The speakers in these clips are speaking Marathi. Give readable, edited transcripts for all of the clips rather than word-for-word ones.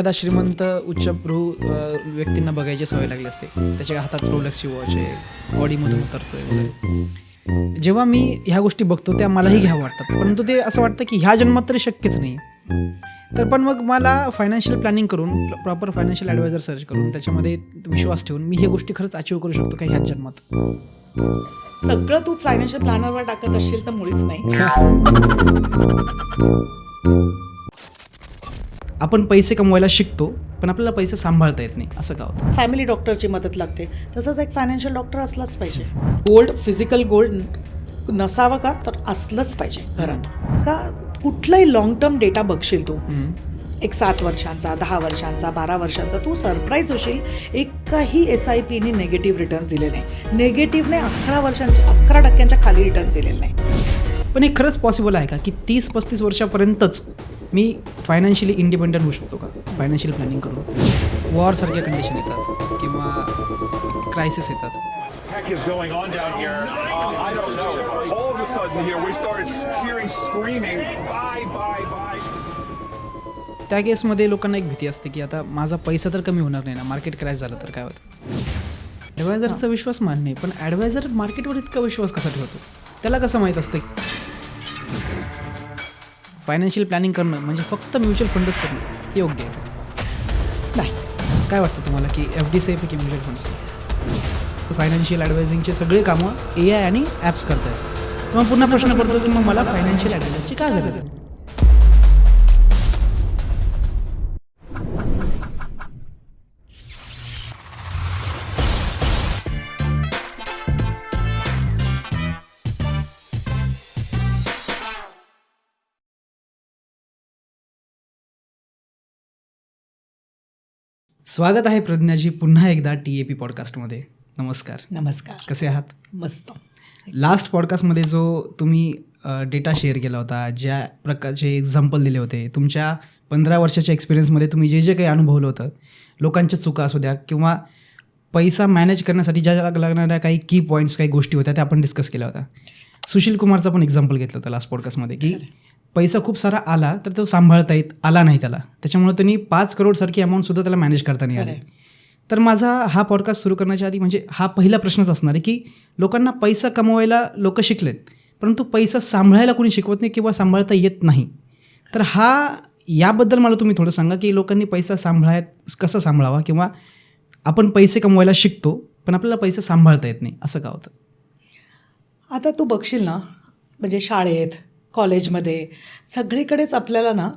एखादा श्रीमंत उच्चभ्रू व्यक्तींना बघायची सवय लागली असते. त्याच्या हातात रोलेक्सची वॉच आहे, ऑडीमधून उतरतोय वगैरे. जेव्हा मी ह्या गोष्टी बघतो त्या मलाही घ्यावं वाटतात, परंतु ते असं वाटतं की ह्या जन्मात तरी शक्यच नाही. तर पण मग मला फायनान्शियल प्लॅनिंग करून, प्रॉपर फायनान्शियल ॲडवायझर सर्च करून, त्याच्यामध्ये विश्वास ठेवून मी हे गोष्टी खरंच अचीव करू शकतो का ह्याच जन्मात. सगळं तू फायनान्शियल प्लॅनरवर टाकत असशील तर मुळीच नाही. आपण पैसे कमवायला शिकतो, पण आपल्याला पैसे सांभाळता येत नाही, असं का होतं? फॅमिली डॉक्टरची मदत लागते, तसंच एक फायनान्शियल डॉक्टर असलाच पाहिजे. गोल्ड, फिजिकल गोल्ड नसावं का, तर असलंच पाहिजे घरात. का कुठलाही लॉंग टर्म डेटा बघशील तू, एक 7 वर्षांचा, 10 वर्षांचा, 12 वर्षांचा, तू सरप्राईज होशील. एकही SIPनी निगेटिव्ह रिटर्न्स दिले नाही. निगेटिव्हने 11% खाली रिटर्न्स दिलेले नाही. पण हे खरंच पॉसिबल आहे का की 30-35 वर्षापर्यंतच मी फायनान्शियली इंडिपेंडंट होऊ शकतो का फायनान्शियल प्लॅनिंग करून? वॉरसारख्या कंडिशन येतात किंवा क्रायसिस येतात. Heck is going on down here? I don't know. All of a sudden here we started hearing screaming, bye, bye, bye. त्या केसमध्ये लोकांना एक भीती असते की आता माझा पैसा तर कमी होणार नाही ना, मार्केट क्रॅश झालं तर काय होतं. ॲडवायझरचा विश्वास मान नाही, पण ॲडवायझर मार्केटवर इतका विश्वास कसा ठेवतो? त्याला कसं माहीत असतं फायनान्शियल प्लॅनिंग करणं म्हणजे फक्त म्युच्युअल फंडच करणं हे योग्य आहे नाही. काय वाटतं तुम्हाला की FD सेफ आहे की म्युच्युअल फंड्स? फायनान्शियल ॲडवायझिंगचे सगळे कामं AI आणि ॲप्स करत आहेत. मग पुन्हा प्रश्न पडतो की मग मला फायनान्शियल ॲडवायझरची काय गरज आहे? स्वागत आहे प्रज्ञाजी पुन्हा एकदा TAP पॉडकास्टमध्ये. नमस्कार. नमस्कार. कसे आहात? मस्त. लास्ट पॉडकास्टमध्ये जो तुम्ही डेटा शेअर केला होता, ज्या प्रकारचे एक्झाम्पल दिले होते, तुमच्या 15 वर्षाच्या एक्सपिरियन्समध्ये तुम्ही जे जे काही अनुभवलं होतं, लोकांच्या चुका असू द्या किंवा पैसा मॅनेज करण्यासाठी ज्या लागणाऱ्या काही की पॉईंट्स, काही गोष्टी होत्या त्या आपण डिस्कस केल्या होत्या. सुशील कुमारचा पण एक्झाम्पल घेतलं होतं लास्ट पॉडकास्टमध्ये की पैसा खूप सारा आला तर तो सांभाळता येत आला नाही त्याला, त्याच्यामुळे त्यांनी 5 करोडसारखी अमाऊंटसुद्धा त्याला मॅनेज करता नाही आली. तर माझा हा पॉडकास्ट सुरू करण्याच्या आधी म्हणजे हा पहिला प्रश्नच असणार आहे की लोकांना पैसा कमवायला लोक शिकलेत, परंतु पैसा सांभाळायला कोणी शिकवत नाही किंवा सांभाळता येत नाही. तर याबद्दल मला तुम्ही थोडं सांगा की लोकांनी पैसा कसं सांभाळावा, किंवा आपण पैसे कमवायला शिकतो पण आपल्याला पैसा सांभाळता येत नाही, असं का होतं? आता तू बघशील ना, म्हणजे शाळेत, कॉलेजमध्ये, सगळीकडेच आपल्याला ना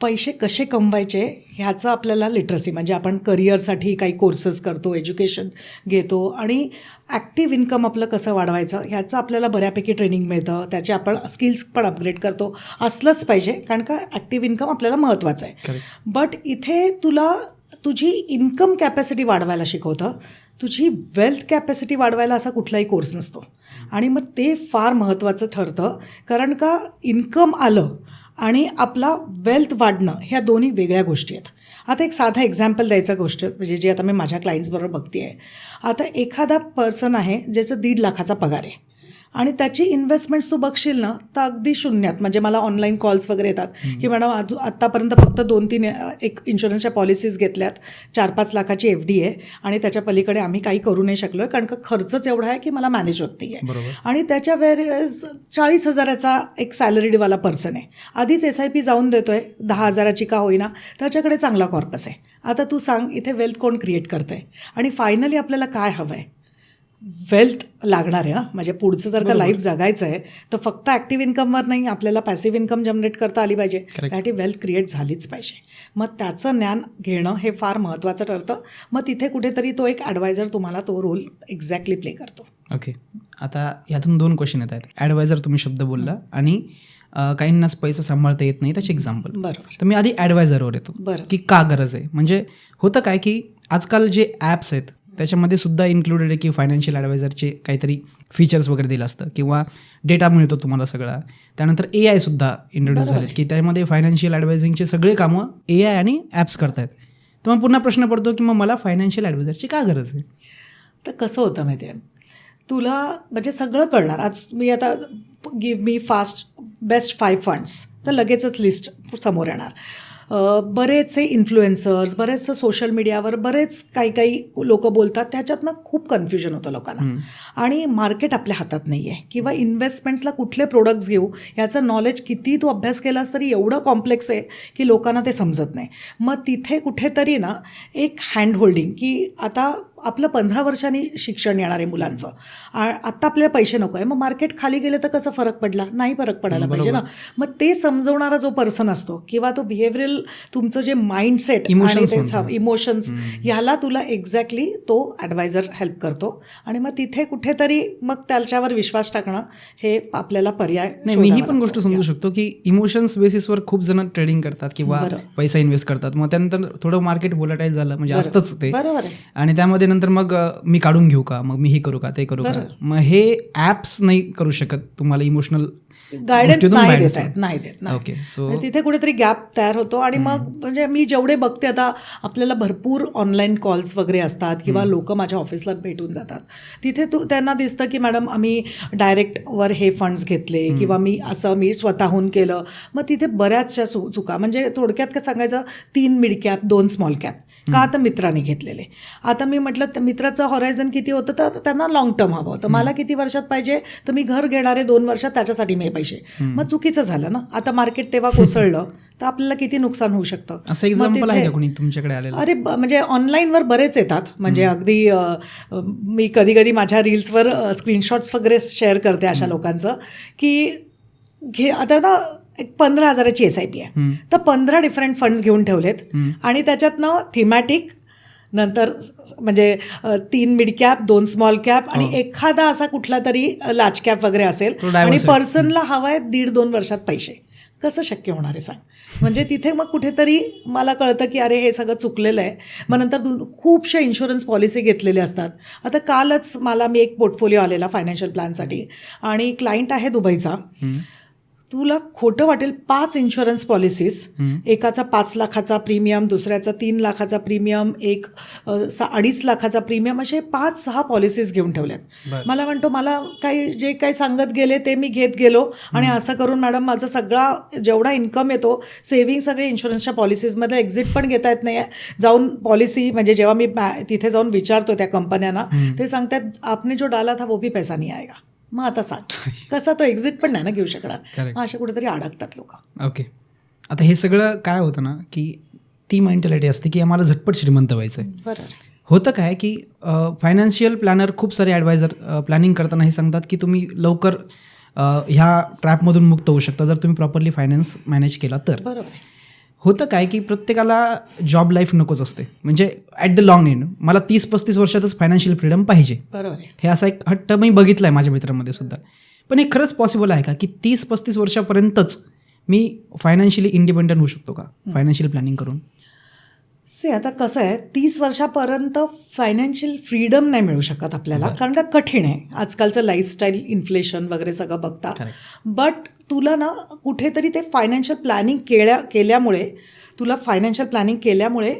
पैसे कसे कमवायचे ह्याचं आपल्याला लिटरसी, म्हणजे आपण करिअरसाठी काही कोर्सेस करतो, एज्युकेशन घेतो आणि ॲक्टिव्ह इन्कम आपलं कसं वाढवायचं ह्याचं आपल्याला बऱ्यापैकी ट्रेनिंग मिळतं. त्याचे आपण स्किल्स पण अपग्रेड करतो. असलंच पाहिजे, कारण का ॲक्टिव्ह इन्कम आपल्याला महत्त्वाचं आहे. बट इथे तुला तुझी इन्कम कॅपॅसिटी वाढवायला शिकवतं, तुझी वेल्थ कॅपॅसिटी वाढवायला असा कुठलाही कोर्स नसतो. आणि मग ते फार महत्त्वाचं ठरतं, कारण का इन्कम आलं आणि आपला वेल्थ वाढणं ह्या दोन्ही वेगळ्या गोष्टी आहेत. आता एक साधा एक्झाम्पल द्यायचं गोष्ट म्हणजे जे आता मी माझ्या क्लायंट्सबरोबर बघते आहे. आता एखादा पर्सन आहे ज्याचं 1.5 लाखाचा पगार आहे आणि त्याची इन्व्हेस्टमेंट्स तू बघशील ना तर अगदी शून्यात. म्हणजे मला ऑनलाईन कॉल्स वगैरे येतात की मॅडम आत्तापर्यंत फक्त 2-3 एक इन्शुरन्सच्या पॉलिसीज घेतल्यात, 4-5 लाखाची FD आहे आणि त्याच्या पलीकडे आम्ही काही करू नाही शकलो आहे, कारण का खर्चच एवढा आहे की मला मॅनेज होत नाही आहे. आणि त्याच्या वेळेस 40,000चा एक सॅलरीडवाला पर्सन आहे, आधीच SIP जाऊन देतो आहे, 10,000ची का होईना, त्याच्याकडे चांगला कॉर्पस आहे. आता तू सांग इथे वेल्थ कोण क्रिएट करतं आहे? आणि फायनली आपल्याला काय हवं आहे? वेल्थ लागणार आहे ना. म्हणजे पुढचं जर का लाईफ जगायचं आहे तर फक्त ॲक्टिव्ह इन्कमवर नाही, आपल्याला पॅसिव्ह इन्कम जनरेट करता आली पाहिजे, त्यासाठी वेल्थ क्रिएट झालीच पाहिजे. मग त्याचं ज्ञान घेणं हे फार महत्त्वाचं ठरतं. मग तिथे कुठेतरी तो एक ॲडवायझर तुम्हाला तो रोल एक्झॅक्टली प्ले करतो. ओके. आता ह्यातून 2 क्वेश्चन येत आहेत. ॲडवायझर तुम्ही शब्द बोलला आणि काहींनाच पैसा सांभाळता येत नाही त्याचे एक्झाम्पल. बरोबर. तर मी आधी ॲडवायझरवर येतो की का गरज आहे. म्हणजे होतं काय की आजकाल जे ॲप्स आहेत त्याच्यामध्ये सुद्धा इन्क्लुडेड आहे की फायनान्शियल ॲडवायझरचे काहीतरी फीचर्स वगैरे दिलं असतं किंवा डेटा मिळतो तुम्हाला सगळा. त्यानंतर AI सुद्धा इंट्रोड्यूस झालेत की त्यामध्ये फायनान्शियल ॲडवायझिंगचे सगळे कामं AI आणि ॲप्स करतायत. तर मग पुन्हा प्रश्न पडतो की मग मला फायनान्शियल ॲडवायझरची का गरज आहे? तर कसं होतं माहिती आहे, तुला म्हणजे सगळं कळणार. आज मी आता give me fast best 5 funds तर लगेचच लिस्ट समोर येणार. बरेचसे इन्फ्लुएन्सर्स, बरेचसे सोशल मीडियावर बरेच काही लोक बोलतात, त्याच्यातनं खूप कन्फ्युजन होतं लोकांना. आणि मार्केट आपल्या हातात नाही आहे, किंवा इन्व्हेस्टमेंट्सला कुठले प्रोडक्ट्स घेऊ याचं नॉलेज किती तू अभ्यास केलास तरी एवढं कॉम्प्लेक्स आहे की लोकांना ते समजत नाही. मग तिथे कुठेतरी ना एक हँड होल्डिंग, की आता आपलं 15 वर्षांनी शिक्षण येणार आहे मुलांचं, आत्ता आपल्याला पैसे नको आहे, मग मार्केट खाली गेले तर कसं फरक पडला, नाही फरक पडायला पाहिजे ना. मग ते समजवणारा जो पर्सन असतो, किंवा तो बिहेवियरल तुमचं जे माइंडसेट आणि इमोशन्स, ह्याला तुला एक्झॅक्टली तो ॲडवायझर हेल्प करतो. आणि मग तिथे कुठेतरी मग त्याच्यावर विश्वास टाकणं हे आपल्याला पर्याय नाही. मी ही पण गोष्ट समजू शकतो की इमोशन्स बेसिसवर खूप जण ट्रेडिंग करतात किंवा पैसा इन्व्हेस्ट करतात, मग त्यानंतर थोडं मार्केट व्होलाटाईल झालं म्हणजे असतंच ते, बरोबर आहे. आणि त्यामध्ये नंतर मग मी काढून घेऊ का, मग मी हे करू का, ते करू का. मग हे ॲप्स नाही करू शकत तुम्हाला इमोशनल गायडन्स नाही देत. ओके. सो तिथे कुठेतरी गॅप तयार होतो. आणि मग म्हणजे मी जेवढे बघते आता, आपल्याला भरपूर ऑनलाईन कॉल्स वगैरे असतात, किंवा लोक माझ्या ऑफिसला भेटून जातात. तिथे त्यांना दिसतं की मॅडम आम्ही डायरेक्टवर हे फंड्स घेतले, किंवा मी स्वतःहून केलं. मग तिथे बऱ्याचशा चुका, म्हणजे थोडक्यात काय सांगायचं, 3 मिड कॅप 2 स्मॉल कॅप, का तर मित्रांनी घेतलेले. आता मी म्हटलं मित्राचं हॉरायझन किती होतं, तर त्यांना लॉंग टर्म हवं होतं. मला किती वर्षात पाहिजे, तर मी घर घेणारे 2 वर्षात, त्याच्यासाठी मी पैसे. मग चुकीचं झालं ना. आता मार्केट तेव्हा कोसळलं तर आपल्याला किती नुकसान होऊ शकतं. असं एक्झाम्पल आहे का कोणी तुमच्याकडे आलेलं? अरे म्हणजे ऑनलाईनवर बरेच येतात. म्हणजे अगदी मी कधी कधी माझ्या रील्सवर स्क्रीनशॉट्स वगैरे शेअर करते अशा लोकांचं, की आता ना एक 15,000ची SIP आहे, तर 15 डिफरंट फंड्स घेऊन ठेवलेत, आणि त्याच्यातनं थीमॅटिक, नंतर म्हणजे 3 मिड कॅप 2 स्मॉल कॅप, आणि एखादा असा कुठला तरी लार्ज कॅप वगैरे असेल, आणि पर्सनला हवा आहे 1.5-2 वर्षात पैसे. कसं शक्य होणार आहे सांग. म्हणजे तिथे मग कुठेतरी मला कळतं की अरे हे सगळं चुकलेलं आहे. मग नंतर खूपशा इन्शुरन्स पॉलिसी घेतलेल्या असतात. आता कालच मी एक पोर्टफोलिओ आलेला फायनान्शियल प्लॅनसाठी, आणि क्लायंट आहे दुबईचा. तुला खोटं वाटेल, 5 इन्शुरन्स पॉलिसीज, एकाचा 5 लाखाचा प्रीमियम, दुसऱ्याचा 3 लाखाचा प्रीमियम, एक 2.5 लाखाचा प्रीमियम, असे 5-6 पॉलिसीज घेऊन ठेवल्यात. मला म्हणतो मला जे काही सांगत गेले ते मी घेत गेलो, आणि असं करून मॅडम माझा सगळा जेवढा इन्कम येतो, सेव्हिंग सगळे इन्शुरन्सच्या पॉलिसीजमध्ये, एक्झिट पण घेता येत नाही आहे. जाऊन पॉलिसी म्हणजे जेव्हा मी तिथे जाऊन विचारतो त्या कंपन्यांना, ते सांगतात आपने जो डाला था वो भी पैसा नहीं आएगा. मग आता सांग कसा तो एक्झिट पण नाही ना घेऊ शकणार. अशा कुठेतरी अडकतात लोक. ओके. आता हे सगळं काय होतं ना, की ती मेंटॅलिटी असते की आम्हाला झटपट श्रीमंत व्हायचं आहे. बरोबर. होतं काय की फायनान्शियल प्लॅनर खूप सारे ॲडवायझर प्लॅनिंग करताना हे सांगतात की तुम्ही लवकर ह्या ट्रॅपमधून मुक्त होऊ शकता जर तुम्ही प्रॉपरली फायनान्स मॅनेज केला तर. बरोबर आहे. होतं काय की प्रत्येकाला जॉब लाईफ नकोच असते. म्हणजे ॲट द लॉंग एंड मला 30-35 वर्षातच फायनान्शियल फ्रीडम पाहिजे. बरोबर आहे. हे असा एक हट्ट मी बघितला आहे माझ्या मित्रांमध्ये सुद्धा. पण हे खरंच पॉसिबल आहे का की 30-35 वर्षापर्यंतच मी फायनान्शियली इंडिपेंडंट होऊ शकतो का फायनान्शियल प्लॅनिंग करून? आता कसं आहे, 30 वर्षापर्यंत फायनान्शियल फ्रीडम नाही मिळू शकत आपल्याला, कारण का कठीण आहे आजकालचं लाईफस्टाईल, इन्फ्लेशन वगैरे सगळं बघता. बट तुला ना कुठेतरी ते फायनान्शियल प्लॅनिंग केल्यामुळे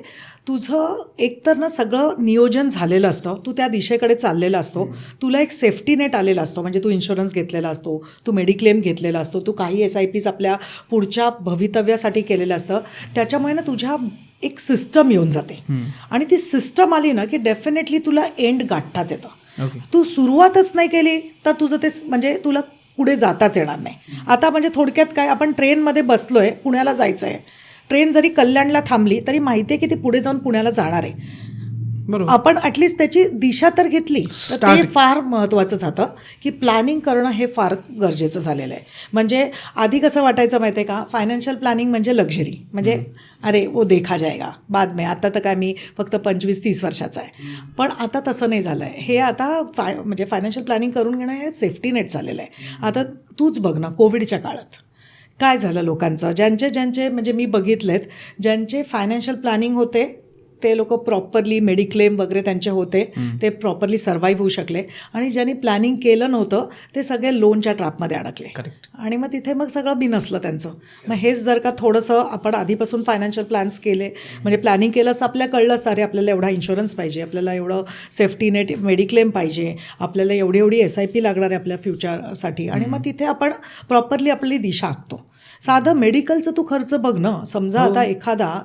तुझं एकतर ना सगळं नियोजन झालेलं असतं, तू त्या दिशेकडे चाललेला असतो, तुला एक सेफ्टी नेट आलेला असतो. म्हणजे तू इन्शुरन्स घेतलेला असतो, तू मेडिक्लेम घेतलेला असतो, तू काही SIPs आपल्या पुढच्या भवितव्यासाठी केलेलं असतं. त्याच्यामुळे ना तुझ्या एक सिस्टम येऊन जाते, आणि ती सिस्टम आली ना की डेफिनेटली तुला एंड गाठताच येतं. तू सुरुवातच नाही केली तर तुझं ते म्हणजे तुला पुढे जाताच येणार नाही. आता म्हणजे थोडक्यात काय, आपण ट्रेनमध्ये बसलोय, पुण्याला जायचं आहे, ट्रेन जरी कल्याणला थांबली तरी माहिती आहे की ती पुढे जाऊन पुण्याला जाणार आहे. आपण ॲटलिस्ट त्याची दिशा तर घेतली, तर ते फार महत्त्वाचं जातं की प्लॅनिंग करणं हे फार गरजेचं झालेलं आहे. म्हणजे आधी कसं वाटायचं माहिती आहे का, फायनान्शियल प्लॅनिंग म्हणजे लक्झरी, म्हणजे अरे वो देखा जाएगा बाद में. आता तर काय मी फक्त 25-30 वर्षाचा आहे, पण आता तसं नाही झालं आहे. हे आता म्हणजे फायनान्शियल प्लॅनिंग करून घेणं हे सेफ्टी नेट झालेलं आहे. आता तूच बघ ना, कोविडच्या काळात काय झालं लोकांचं, ज्यांचे म्हणजे मी बघितलेत, ज्यांचे फायनान्शियल प्लॅनिंग होते ते लोक प्रॉपरली मेडिक्लेम वगैरे त्यांचे होते, ते प्रॉपरली सर्वाईव्ह होऊ शकले. आणि ज्यांनी प्लॅनिंग केलं नव्हतं ते सगळे लोनच्या ट्रॅपमध्ये अडकले. आणि मग तिथे मग सगळं बिनसलं त्यांचं. मग हेच जर का थोडंसं आपण आधीपासून फायनान्शियल प्लॅन्स केले, म्हणजे प्लॅनिंग केलं असं आपल्याला कळलं अरे आपल्याला एवढा इन्शुरन्स पाहिजे, आपल्याला एवढं सेफ्टी नेट मेडिक्लेम पाहिजे, आपल्याला एवढी SIP लागणार आहे आपल्या फ्युचरसाठी, आणि मग तिथे आपण प्रॉपरली आपली दिशा आखतो. साधं मेडिकलचं तू खर्च बघ ना. समजा आता एखादा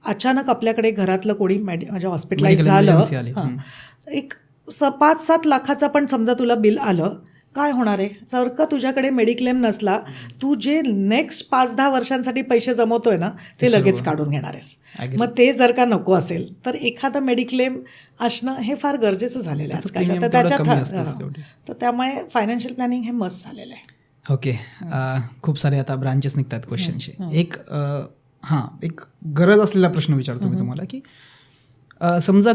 अचानक आपल्याकडे घरातलं कोणी म्हणजे हॉस्पिटलाइज झालं, emergency आली. हां, एक 5-7 लाखाचं पण समजा तुला बिल आलं, काय होणार आहे? जर का तुझ्याकडे मेडिक्लेम नसला, तू जे नेक्स्ट 5-10 वर्षांसाठी पैसे जमवतोय ना ते लगेच काढून घेणार आहेस. मग ते जर का नको असेल तर एखादं मेडिक्लेम असणं हे फार गरजेचं झालेलं आहे आजकाल. तर त्याच्यात तर त्यामुळे फायनान्शियल प्लॅनिंग हे मस्त झालेलं आहे. ओके. खूप सारे आता ब्रांचेस निघतात क्वेश्चनचे. एक गरज असलेला प्रश्न विचारतो मी तुम्हाला की समजा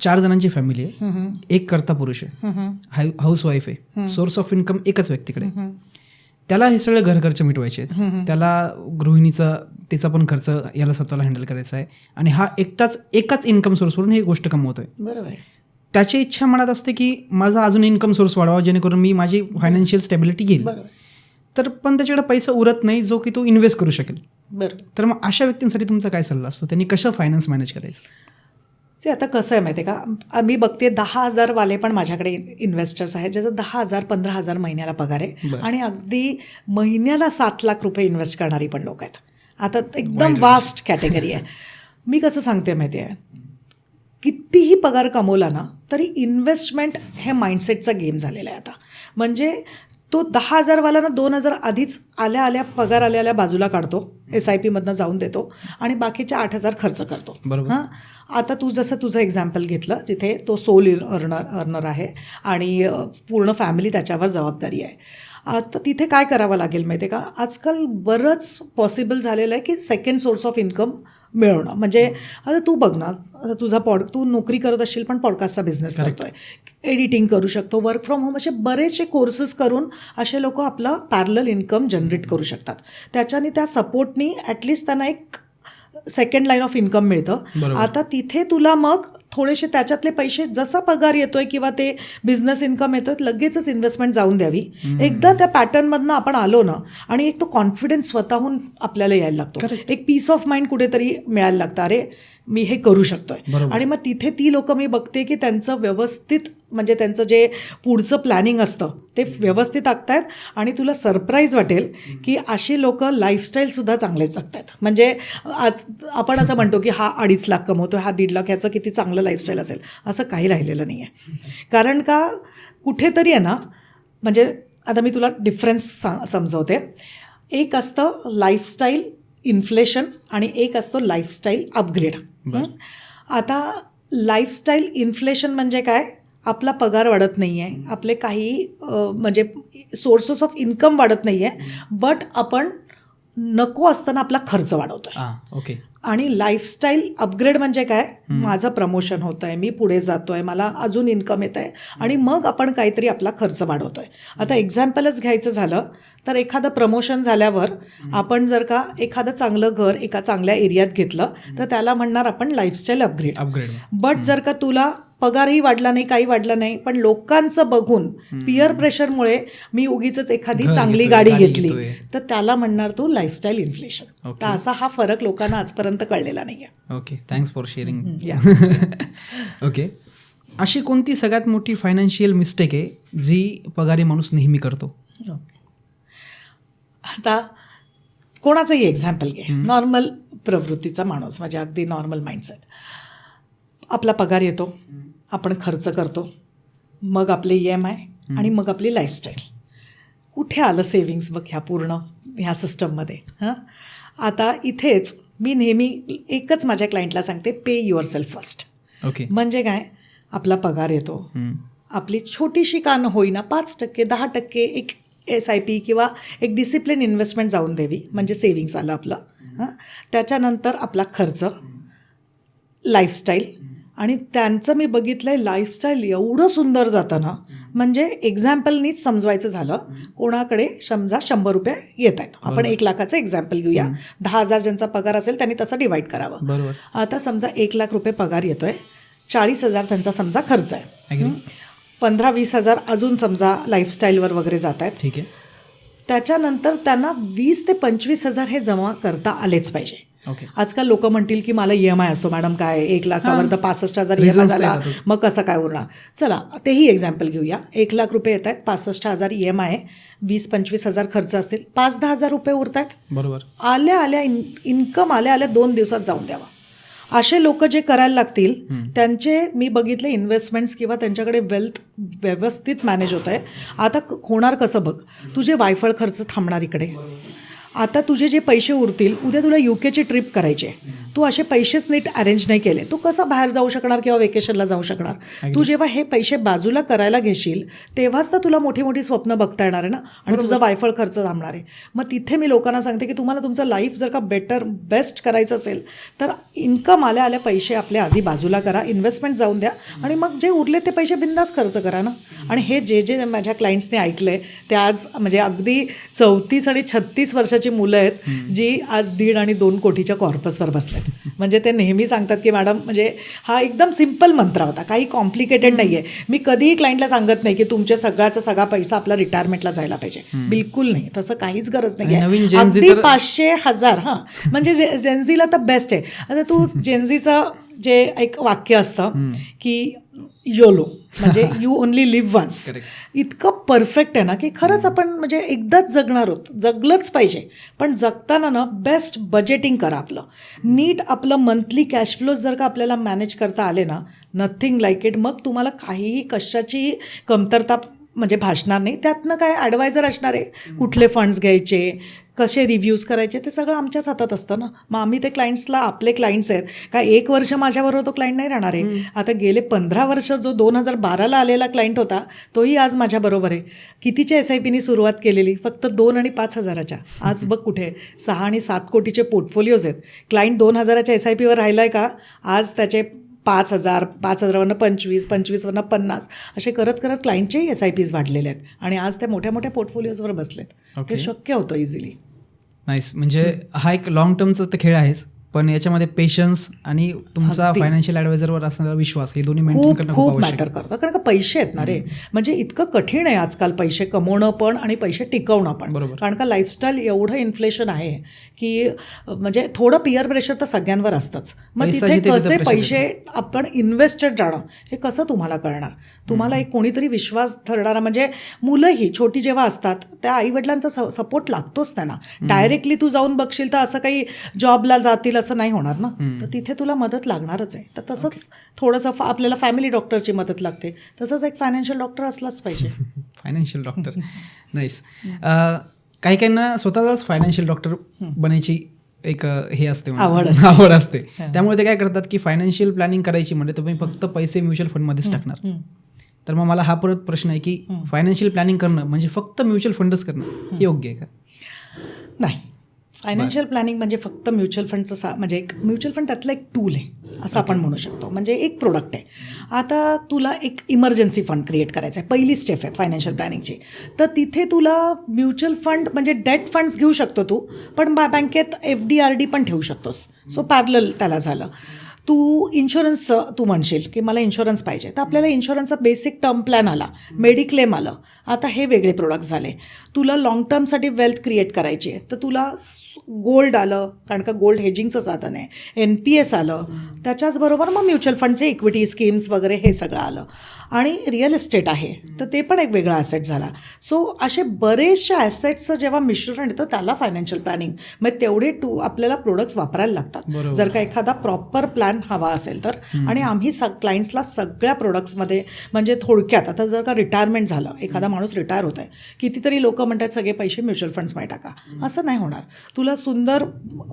4 जणांची फॅमिली आहे, एक कर्ता पुरुष आहे, हाऊसवाईफ आहे, सोर्स ऑफ इन्कम एकच व्यक्तीकडे, त्याला हे सगळे घर खर्च मिटवायचे आहेत, त्याला गृहिणीचा तिचा पण खर्च याला स्वतःला हँडल करायचा आहे आणि हा एकाच इन्कम सोर्सवरून ही गोष्ट कमवतोय. बरोबर आहे. त्याची इच्छा मनात असते की माझा अजून इन्कम सोर्स वाढवा जेणेकरून मी माझी फायनान्शियल स्टॅबिलिटी घेईल. तर पण त्याच्याकडे पैसा उरत नाही जो की तो इन्व्हेस्ट करू शकेल. बरं. तर मग अशा व्यक्तींसाठी तुमचा काय सल्ला असतो? त्यांनी कसं फायनान्स मॅनेज करायचं? आता कसं आहे माहिती आहे का, मी बघते 10,000 वाले पण माझ्याकडे इन्व्हेस्टर्स आहेत ज्याचा 10,000 15,000 महिन्याला पगार आहे आणि अगदी महिन्याला 7 लाख रुपये इन्व्हेस्ट करणारी पण लोक आहेत. आता एकदम वास्ट कॅटेगरी आहे. मी कसं सांगते माहिती आहे, कितीही पगार कमवला ना तरी इन्व्हेस्टमेंट हे माइंडसेटचा गेम झालेला आहे आता. म्हणजे तो 10,000 वाला ना 2,000 आधीच आल्या पगार आल्या बाजूला काढतो, SIP मधनं जाऊन देतो आणि बाकीचे 8,000 खर्च करतो. हां, आता तू जसं तुझं एक्झाम्पल घेतलं जिथे तो सोल अर्नर आहे आणि पूर्ण फॅमिली त्याच्यावर जबाबदारी आहे. आता तिथे काय करावं लागेल माहिती आहे का, आजकाल बरंच पॉसिबल झालेलं आहे की सेकंड सोर्स ऑफ इन्कम मिळवणं. म्हणजे आता तू बघ ना, आता तू नोकरी करत असशील पण पॉडकास्टचा बिझनेस करतोय, एडिटिंग करू शकतो, वर्क फ्रॉम होम, असे बरेचसे कोर्सेस करून असे लोक आपला पॅरलल इन्कम जनरेट करू शकतात. त्याच्याने त्या सपोर्टनी ॲटलिस्ट त्यांना एक सेकंड लाईन ऑफ इन्कम मिळतं. आता तिथे तुला मग थोडेसे त्याच्यातले पैसे जसा पगार येतोय किंवा ते बिझनेस इन्कम येतोय लगेचच इन्व्हेस्टमेंट जाऊन द्यावी. एकदा त्या पॅटर्नमधनं आपण आलो ना आणि एक तो कॉन्फिडन्स स्वतःहून आपल्याला यायला लागतो, एक पीस ऑफ माइंड कुठेतरी मिळायला लागतं, अरे मी हे करू शकतोय. आणि मग तिथे ती लोक मी बघते की त्यांचं व्यवस्थित म्हणजे त्यांचं जे पुढचं प्लॅनिंग असतं ते व्यवस्थित आखतायत आणि तुला सरप्राईज वाटेल की अशी लोक लाईफस्टाईलसुद्धा चांगलेच जगतायत. म्हणजे आज आपण असं म्हणतो की हा 2.5 लाख कमवतोय, हा 1.5 लाख, याचं किती चांगलं लाईफस्टाईल असेल, असं काही राहिलेलं नाही आहे. कारण का कुठेतरी आहे ना, म्हणजे आता मी तुला डिफरन्स समजवते. एक असतं लाईफस्टाईल इन्फ्लेशन आणि एक असतो लाईफस्टाईल अपग्रेड. आता लाईफस्टाईल इन्फ्लेशन म्हणजे काय, आपला पगार वाढत नाही आहे, आपले काही म्हणजे सोर्सेस ऑफ इन्कम वाढत नाही आहे, बट आपण नको असताना आपला खर्च वाढवतोय. ओके. आणि लाईफस्टाईल अपग्रेड म्हणजे काय, माझं प्रमोशन होतं आहे, मी पुढे जातो आहे, मला अजून इन्कम येत आहे आणि मग आपण काहीतरी आपला खर्च वाढवतो आहे. आता एक्झाम्पलच घ्यायचं झालं तर एखादं प्रमोशन झाल्यावर आपण जर का एखादं चांगलं घर एका चांगल्या एरियात घेतलं तर त्याला म्हणणार आपण लाईफस्टाईल अपग्रेड. बट जर का तुला पगारही वाढला नाही, काही वाढलं नाही, पण लोकांचं बघून पिअर प्रेशरमुळे मी उगीच एखादी चांगली गाडी घेतली तर त्याला म्हणणार तू लाईफस्टाईल इन्फ्लेशन. तर असा हा फरक लोकांना आजपर्यंत कळलेला नाही आहे. Okay, thanks for sharing. Okay, अशी कोणती सगळ्यात मोठी फायनान्शियल मिस्टेक आहे जी पगारी माणूस नेहमी करतो? आता कोणाचंही एक्झाम्पल घे, नॉर्मल प्रवृत्तीचा माणूस, म्हणजे अगदी नॉर्मल माइंडसेट. आपला पगार येतो, आपण खर्च करतो, मग आपले EMI आणि मग आपली लाईफस्टाईल. कुठे आलं सेविंग्स बघ ह्या सिस्टममध्ये. हां, आता इथेच मी नेहमी एकच माझ्या क्लायंटला सांगते, पे युअर सेल्फ फर्स्ट. ओके. म्हणजे काय, आपला पगार येतो, आपली छोटीशी का न होईना 5% 10% एक SIP किंवा एक डिसिप्लिन इन्व्हेस्टमेंट जाऊन द्यावी, म्हणजे सेविंग्स आलं आपलं. हां, त्याच्यानंतर आपला खर्च, लाईफस्टाईल. आणि त्यांचं मी बघितलं आहे लाईफस्टाईल एवढं सुंदर जातं ना, म्हणजे एक्झाम्पलनीच समजवायचं झालं, कोणाकडे समजा 100 रुपये येत आहेत, आपण 1 लाखाचं एक्झाम्पल घेऊया, 10,000 ज्यांचा पगार असेल त्यांनी तसं डिवाईड करावं. बरोबर. आता समजा 1 लाख रुपये पगार येतोय, 40,000 त्यांचा समजा खर्च आहे, 15-20,000 अजून समजा लाईफस्टाईलवर वगैरे जात आहेत. ठीक आहे. त्याच्यानंतर त्यांना 20,000 ते 25,000 हे जमा करता आलेच पाहिजे. ओके. आजकाल लोक म्हणतील की मला EMI असतो मॅडम, काय 1 लाखावर तर 65,000 EMI Reasons झाला, देतातच. मग कसं काय उरणार. चला तेही एक्झाम्पल घेऊया. 1 लाख रुपये येत आहेत, 65,000 EMI आहे, 20-25 हजार खर्च असतील, 5-10 हजार रुपये उरत आहेत. बरोबर. आल्या आल्या इन्कम आल्या 2 दिवसात जाऊन द्यावा. असे लोक जे करायला लागतील त्यांचे मी बघितले इन्व्हेस्टमेंट्स किंवा त्यांच्याकडे वेल्थ व्यवस्थित मॅनेज होत आहे. आता होणार कसं बघ, तुझे वायफळ खर्च थांबणार इकडे. आता तुझे जे पैसे उरतील, उद्या तुला UKची ट्रिप करायची आहे, तू असे पैसेच नीट अरेंज नाही केले, तू कसं बाहेर जाऊ शकणार किंवा वेकेशनला जाऊ शकणार. तू जेव्हा हे पैसे बाजूला करायला घेशील तेव्हाच तर तुला मोठी मोठी स्वप्न बघता येणार आहे ना, आणि तुझा वायफळ खर्च थांबणार आहे. मग तिथे मी लोकांना सांगते की तुम्हाला तुमचं लाईफ जर का बेस्ट करायचं असेल तर इन्कम आल्या आल्या पैसे आपले आधी बाजूला करा, इन्व्हेस्टमेंट जाऊन द्या, आणि मग जे उरले ते पैसे बिंदास खर्च करा ना. आणि हे जे माझ्या क्लायंट्सने ऐकलं आहे ते आज म्हणजे अगदी 34 आणि 36 वर्षाची मुलं आहेत जी आज 1.5 आणि 2 कोटीच्या कॉर्पसवर बसलेत. म्हणजे ते नेहमी सांगतात की मॅडम म्हणजे हा एकदम सिम्पल मंत्र होता, काही कॉम्प्लिकेटेड नाही आहे. मी कधीही क्लायंटला सांगत नाही की तुमच्या सगळा पैसा आपला रिटायरमेंटला जायला पाहिजे, बिलकुल नाही, तसं काहीच गरज नाही आहे. अगदी 500,000 म्हणजे जेनझीला तर बेस्ट आहे. आता तू जेनझीचं जे एक वाक्य असतं की योलो म्हणजे यू ओनली लिव्ह वन्स, इतकं परफेक्ट आहे ना की खरंच आपण म्हणजे एकदाच जगणार आहोत, जगलंच पाहिजे. पण जगताना ना बेस्ट बजेटिंग करा आपलं, नीट आपलं मंथली कॅश फ्लो जर का आपल्याला मॅनेज करता आले ना, नथिंग लाईक इट. मग तुम्हाला काहीही कशाची कमतरता म्हणजे भासणार नाही. त्यातनं काय ॲडवायझर असणार आहे, कुठले फंड्स घ्यायचे, कसे रिव्ह्यूज करायचे, ते सगळं आमच्याच हातात असतं ना. मग आम्ही ते क्लायंट्सला, आपले क्लायंट्स आहेत काय 1 वर्ष माझ्याबरोबर तो क्लायंट नाही राहणार आहे. आता गेले 15 वर्ष जो 2012ला आलेला क्लायंट होता तोही आज माझ्याबरोबर आहे. कितीच्या SIPनी सुरुवात केलेली, फक्त 2 आणि 5 हजाराच्या. आज बघ कुठे 6 आणि 7 कोटीचे पोर्टफोलिओज आहेत. क्लायंट 2 हजाराच्या SIPवर राहिला आहे का, आज त्याचे 5,000, 5,000वरनं 25, 25वरनं 50 असे करत करत क्लायंटचेही SIPs वाढलेले आहेत आणि आज त्या मोठ्या मोठ्या पोर्टफोलिओजवर बसलेत. ते शक्य होतं इझिली. नाईस. म्हणजे हा एक लॉंग टर्मचा तर खेळ आहेच, पण याच्यामध्ये पेशन्स आणि तुमचा फायनान्शियल ॲडवायझरवर असणारा विश्वास हे दोन्ही मेंटेन करणं खूप मॅटर करतं. कारण का पैसे आहेत ना रे, म्हणजे इतकं कठीण आहे आजकाल पैसे कमवणं पण आणि पैसे टिकवणं पण. कारण का लाईफस्टाईल एवढं इन्फ्लेशन आहे की म्हणजे थोडं पिअर प्रेशर तर सगळ्यांवर असतंच. मग तिथे कसे पैसे आपण इन्व्हेस्टेड राहणं हे कसं तुम्हाला कळणार. तुम्हाला एक कोणीतरी विश्वास ठरणारा, म्हणजे मुलंही छोटी जेव्हा असतात त्या आईवडिलांचा सपोर्ट लागतोच त्यांना. डायरेक्टली तू जाऊन बघशील तर असं काही जॉबला जातील असं नाही होणार ना, तर तिथे तुला मदत लागणारच आहे. तर तसंच थोडंसं आपल्याला फॅमिली डॉक्टरची मदत लागते, तसंच एक फायनान्शियल डॉक्टर असलाच पाहिजे. Financial doctor. नाईस. काही काहींना स्वतःलाच फायनान्शियल डॉक्टर बनायची एक हे असते, आवड असते. त्यामुळे ते काय करतात की फायनान्शियल प्लॅनिंग करायची म्हणजे तुम्ही फक्त पैसे म्युच्युअल फंडमध्येच टाकणार. तर मग मला हा परत प्रश्न आहे की फायनान्शियल प्लॅनिंग करणं म्हणजे फक्त म्युच्युअल फंडच करणं हे योग्य आहे का? नाही, फायनान्शियल प्लॅनिंग म्हणजे फक्त म्युच्युअल फंडचं म्हणजे एक म्युच्युअल फंड त्यातलं एक टूल आहे असं आपण म्हणू शकतो, म्हणजे एक प्रोडक्ट आहे. आता तुला एक इमर्जन्सी फंड क्रिएट करायचा आहे, पहिली स्टेप आहे फायनान्शियल प्लॅनिंगची. तर तिथे तुला म्युच्युअल फंड म्हणजे डेट फंड्स घेऊ शकतो तू, पण बँकेत FD RD पण ठेवू शकतोस. सो पॅरलल त्याला झालं. तू इन्शुरन्सचं तू म्हणशील की मला इन्शुरन्स पाहिजे, तर आपल्याला इन्शुरन्सचा बेसिक टर्म प्लॅन आला, मेडिक्लेम आलं. आता हे वेगळे प्रोडक्ट झाले. तुला लाँग टर्मसाठी वेल्थ क्रिएट करायची आहे तर तुला गोल्ड आलं, कारण का गोल्ड हेजिंगचं साधन आहे, NPS आलं, त्याच्याचबरोबर मग म्युच्युअल फंडचे इक्विटी स्कीम्स वगैरे हे सगळं आलं. आणि रिअल इस्टेट आहे तर ते पण एक वेगळा ॲसेट झाला. सो असे बरेचशा ॲसेट्सचं जेव्हा मिश्रण येतं त्याला फायनान्शियल प्लॅनिंग, मग तेवढे आपल्याला प्रोडक्ट्स वापरायला लागतात जर का एखादा प्रॉपर प्लॅन हवा असेल तर. आणि आम्ही क्लायंट्सला सगळ्या प्रोडक्ट्समध्ये म्हणजे थोडक्यात, आता जर का रिटायरमेंट झालं, एखादा माणूस रिटायर होत आहे, कितीतरी लोक म्हणतात सगळे पैसे म्युच्युअल फंड्समध्ये टाका. असं नाही होणार. तुला सुंदर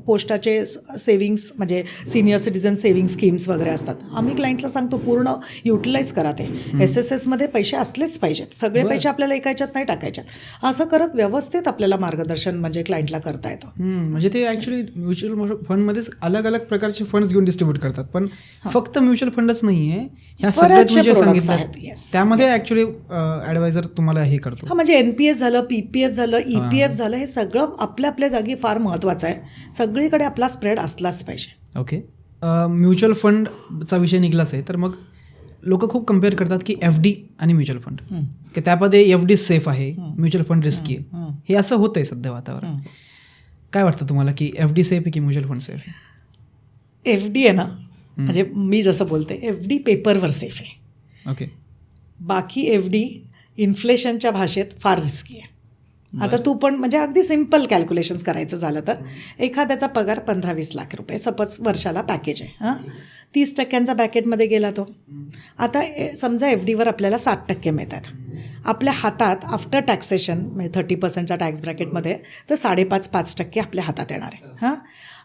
पोस्टाचे सेव्हिंग्स म्हणजे सिनियर सिटीजन सेव्हिंग स्कीम्स वगैरे असतात. आम्ही क्लायंटला सांगतो पूर्ण युटिलाइज करा ते. SSSमध्ये पैसे असलेच पाहिजेत, सगळे पैसे आपल्याला एका ह्याच्यात नाही टाकायच्यात. असं करत व्यवस्थित आपल्याला मार्गदर्शन म्हणजे क्लायंटला करता येतं. म्हणजे ते ॲक्च्युली म्युच्युअल फंडमध्येच अलग अलग प्रकारचे फंड्स घेऊन डिस्ट्रीब्यूट करतात, पण फक्त म्युच्युअल फंडच नाही आहे, ह्या सगळ्यात म्हणजे सांगितलं त्यामध्ये ॲक्च्युली ॲडवायझर तुम्हाला हे करतो. हा म्हणजे NPS झालं, PPF झालं, EPF झालं, हे सगळं आपल्या आपल्या जागी फार महत्त्वाचं आहे. सगळीकडे आपला स्प्रेड असलाच पाहिजे. ओके. म्युच्युअल फंडचा विषय निघलाच आहे तर मग लोक खूप कम्पेअर करतात की FD आणि म्युच्युअल फंड, की त्यामध्ये FD सेफ आहे, म्युच्युअल फंड रिस्की आहे. हे असं होतं आहे सध्या वातावरण. काय वाटतं तुम्हाला की FD सेफ आहे की म्युच्युअल फंड सेफ आहे? एफ डी आहे ना, म्हणजे मी जसं बोलते एफ डी पेपरवर सेफ आहे. ओके. बाकी एफ डी इन्फ्लेशनच्या भाषेत फार रिस्की आहे. आता तू पण म्हणजे अगदी सिम्पल कॅल्क्युलेशन्स करायचं झालं तर एखाद्याचा पगार 15-20 लाख रुपये सपोज वर्षाला पॅकेज आहे, हां 30% ब्रॅकेटमध्ये गेला तो. आता समजा एफ डीवर आपल्याला 7% मिळतात. आपल्या हातात आफ्टर टॅक्सेशन म्हणजे 30%च्या टॅक्स ब्रॅकेटमध्ये तर 5.5% आपल्या हातात येणार आहे. हां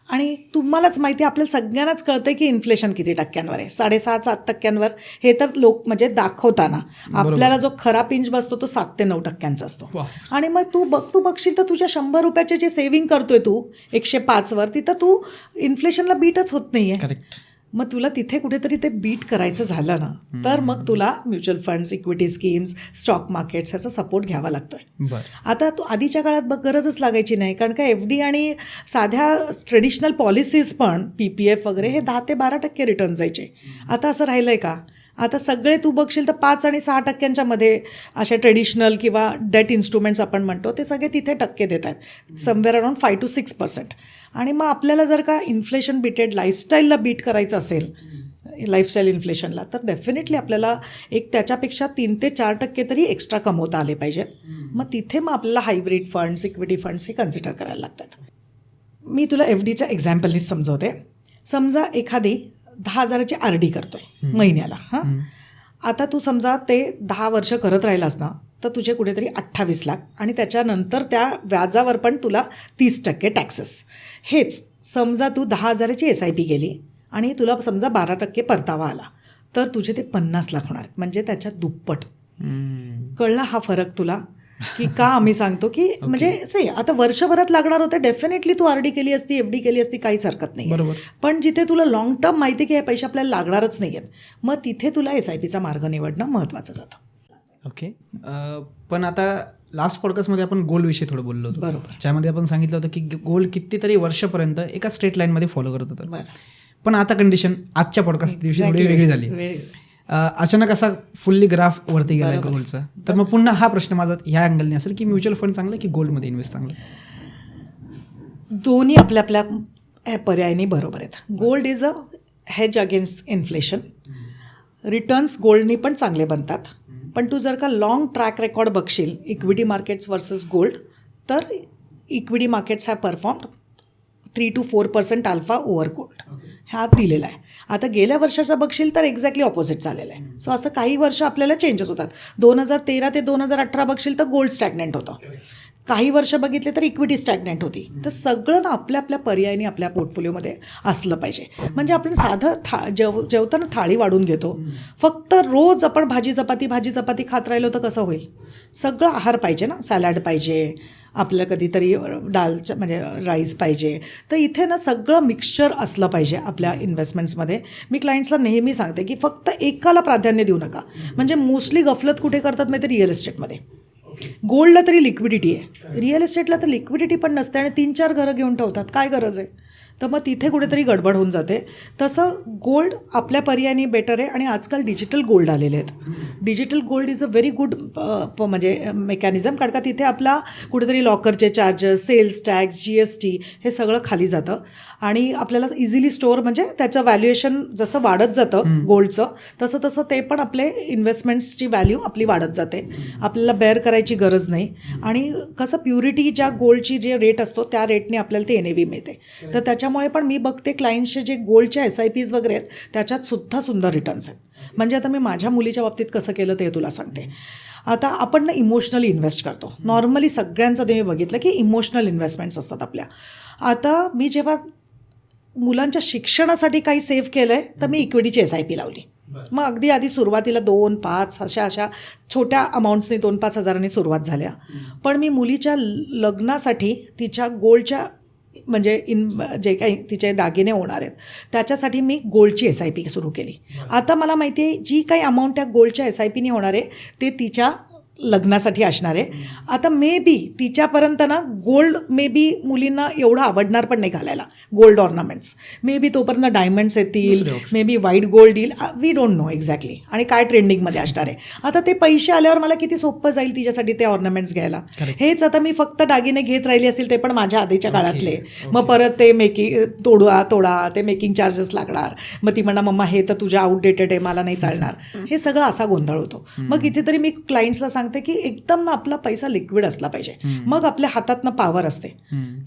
आणि तुम्हालाच माहिती आहे, आपल्याला सगळ्यांनाच कळतं की इन्फ्लेशन किती टक्क्यांवर आहे. 6.5-7% हे तर लोक म्हणजे दाखवताना आपल्याला जो खरा पिंच बसतो तो 7 ते 9% असतो. आणि मग तू बघशील तर तुझ्या 100 रुपयाचे जे सेव्हिंग करतोय तू 105वर, तिथं तू इन्फ्लेशनला बीटच होत नाही आहे. करेक्ट. मग तुला तिथे कुठेतरी ते बीट करायचं झालं ना, तर मग तुला mutual funds, equity schemes, stock markets ह्याचा सपोर्ट घ्यावा लागतोय. बरं. आता तू आधीच्या काळात बघ गरजच लागायची नाही, कारण का एफ डी आणि साध्या ट्रेडिशनल पॉलिसीज पण PPF वगैरे हे 10 ते 12% रिटर्न जायचे. आता असं राहिलं आहे का? आता सगळे तू बघशील तर 5 आणि 6% मध्ये अशा ट्रेडिशनल किंवा डेट इन्स्ट्रुमेंट्स आपण म्हणतो ते सगळे तिथे टक्के देत आहेत, समवेअर अराउंड 5 to 6%. आणि मग आपल्याला जर का इन्फ्लेशन बीटेड लाईफस्टाईलला बीट करायचं असेल, लाईफस्टाईल इन्फ्लेशनला, तर डेफिनेटली आपल्याला एक त्याच्यापेक्षा 3 ते 4% तरी एक्स्ट्रा कमवता आले पाहिजेत. मग तिथे मग आपल्याला हायब्रिड फंड्स, इक्विटी फंड्स हे कन्सिडर करायला लागतात. मी तुला एफ डीच्या एक्झाम्पलनीच समजवते. समजा एखादी 10,000ची RD करतोय महिन्याला. हां आता तू समजा ते 10 वर्ष करत राहिलास ना, तर तुझे कुठेतरी 28 लाख आणि त्याच्यानंतर त्या व्याजावर पण तुला 30% टॅक्सेस. हेच समजा तू 10,000ची SIP केली आणि तुला समजा 12% परतावा आला, तर तुझे ते 50 लाख होणार, म्हणजे त्याच्या दुप्पट. कळला हा फरक तुला? की का आम्ही सांगतो की म्हणजे से आता वर्षभरात लागणार होते, डेफिनेटली तू RD केली असती, FD केली असती, काहीच हरकत नाही. बरोबर. पण जिथे तुला लॉंग टर्म माहिती की हे पैसे आपल्याला लागणारच नाही आहेत, मग तिथे तुला SIPचा मार्ग निवडणं महत्त्वाचं जातं. ओके. पण आता लास्ट पॉडकास्टमध्ये आपण गोल्डविषयी थोडं बोललो होतो. बरोबर. ज्यामध्ये आपण सांगितलं होतं की गोल्ड कितीतरी वर्षापर्यंत एका स्ट्रेट लाईनमध्ये फॉलो करत होतं. बरं. पण आता कंडिशन आजच्या पॉडकास्ट दिवशी थोडी वेगळी झाली. अचानक असा फुल्ली ग्राफ वरती गेला गोल्डचा. तर मग पुन्हा हा प्रश्न माझा ह्या अँगलने असेल की म्युच्युअल फंड चांगलं की गोल्डमध्ये इन्व्हेस्ट चांगलं? दोन्ही आपल्या आपल्या पर्यायाने बरोबर आहेत. Gold is a hedge against inflation. Returns गोल्डनी पण चांगले बनतात. पण तू जर का लॉंग ट्रॅक रेकॉर्ड बघशील इक्विटी मार्केट्स वर्सेस गोल्ड, तर equity markets have performed 3 to 4% alpha over gold हा दिलेला आहे. आता गेल्या वर्षाचा बघशील तर एक्झॅक्टली ऑपोजिट झालेलं आहे. सो असं काही वर्ष आपल्याला चेंजेस होतात. 2013 ते 2018 बघशील तर गोल्ड स्टॅग्नंट होतं, काही वर्ष बघितले तर इक्विटी स्टॅग्नंट होती. तर सगळं ना आपल्या आपल्या पर्यायाने आपल्या पोर्टफोलिओमध्ये असलं पाहिजे. म्हणजे आपण साधं जेवताना थाळी वाढून घेतो, फक्त रोज आपण भाजी चपाती खात राहिलो तर कसं होईल? सगळं आहार पाहिजे ना, सॅलड पाहिजे आपल्याला, कधीतरी डालचं म्हणजे राईस पाहिजे. तर इथे ना सगळं मिक्सचर असलं पाहिजे आपल्या इन्व्हेस्टमेंट्समध्ये. मी क्लायंट्सला नेहमी सांगते की फक्त एकाला प्राधान्य देऊ नका. म्हणजे मोस्टली गफलत कुठे करतात माहिती? रिअल इस्टेटमध्ये. गोल्डला तरी लिक्विडिटी आहे, रिअल इस्टेटला तर लिक्विडिटी पण नसते आणि 3-4 घरं घेऊन ठेवतात. काय गरज आहे? तर मग तिथे कुठेतरी गडबड होऊन जाते. तसं गोल्ड आपल्या पर्यायाने बेटर आहे. आणि आजकाल डिजिटल गोल्ड आलेले आहेत. Digital gold is a very good म्हणजे मेकॅनिझम, कारण का तिथे आपला कुठेतरी लॉकरचे चार्जेस, सेल्स टॅक्स, GST हे सगळं खाली जातं आणि आपल्याला इझिली स्टोअर, म्हणजे त्याचं व्हॅल्युएशन जसं वाढत जातं गोल्डचं, तसं ते पण आपले इन्व्हेस्टमेंट्सची व्हॅल्यू आपली वाढत जाते. आपल्याला बेअर करायची गरज नाही. आणि कसं प्युरिटी ज्या गोल्डची जे रेट असतो त्या रेटने आपल्याला ते NAV मिळते. तर त्याच्यामुळे पण मी बघते क्लायंट्सचे जे गोल्डच्या SIPs वगैरे आहेत त्याच्यात सुद्धा सुंदर रिटर्न्स आहेत. म्हणजे आता मी माझ्या मुलीच्या बाबतीत कसं केलं ते तुला सांगते. आता आपण ना इमोशनली इन्व्हेस्ट करतो. नॉर्मली सगळ्यांचं ते मी बघितलं की इमोशनल इन्व्हेस्टमेंट्स असतात आपल्या. आता मी जेव्हा मुलांच्या शिक्षणासाठी काही सेव्ह केलं आहे तर मी इक्विटीची SIP लावली. मग अगदी आधी सुरुवातीला 2-5 अशा छोट्या अमाऊंट्सनी 2-5 हजारांनी सुरुवात झाल्या. पण मी मुलीच्या लग्नासाठी तिच्या गोल्डच्या म्हणजे जे काही तिचे दागिने होणार आहेत त्याच्यासाठी मी गोल्डची SIP सुरू केली. आता मला माहिती आहे जी काही अमाऊंट त्या गोल्डच्या SIPनी होणार आहे ते तिच्या लग्नासाठी असणार आहे. आता मे बी तिच्यापर्यंत ना गोल्ड मे बी मुलींना एवढं आवडणार पण नाही घालायला, गोल्ड ऑर्नामेंट्स. मे बी तोपर्यंत डायमंड्स येतील, मे बी व्हाईट गोल्ड येईल, वी डोंट नो एक्झॅक्टली, आणि काय ट्रेंडिंगमध्ये असणार आहे. आता ते पैसे आल्यावर मला किती सोपं जाईल तिच्यासाठी ते ऑर्नामेंट्स घ्यायला. हेच आता मी फक्त दागिने घेत राहिली असेल, ते पण माझ्या आधीच्या काळातले, मग परत ते मेकिंग तोडा ते मेकिंग चार्जेस लागणार, मग ती म्हणा मम्मा हे तर तुझ्या आउटडेटेड आहे, मला नाही चालणार. हे सगळं असा गोंधळ होतो. मग इथे तरी मी क्लायंट्सला सांगते की एकदम ना आपला पैसा लिक्विड असला पाहिजे, मग आपल्या हातातनं पॉवर असते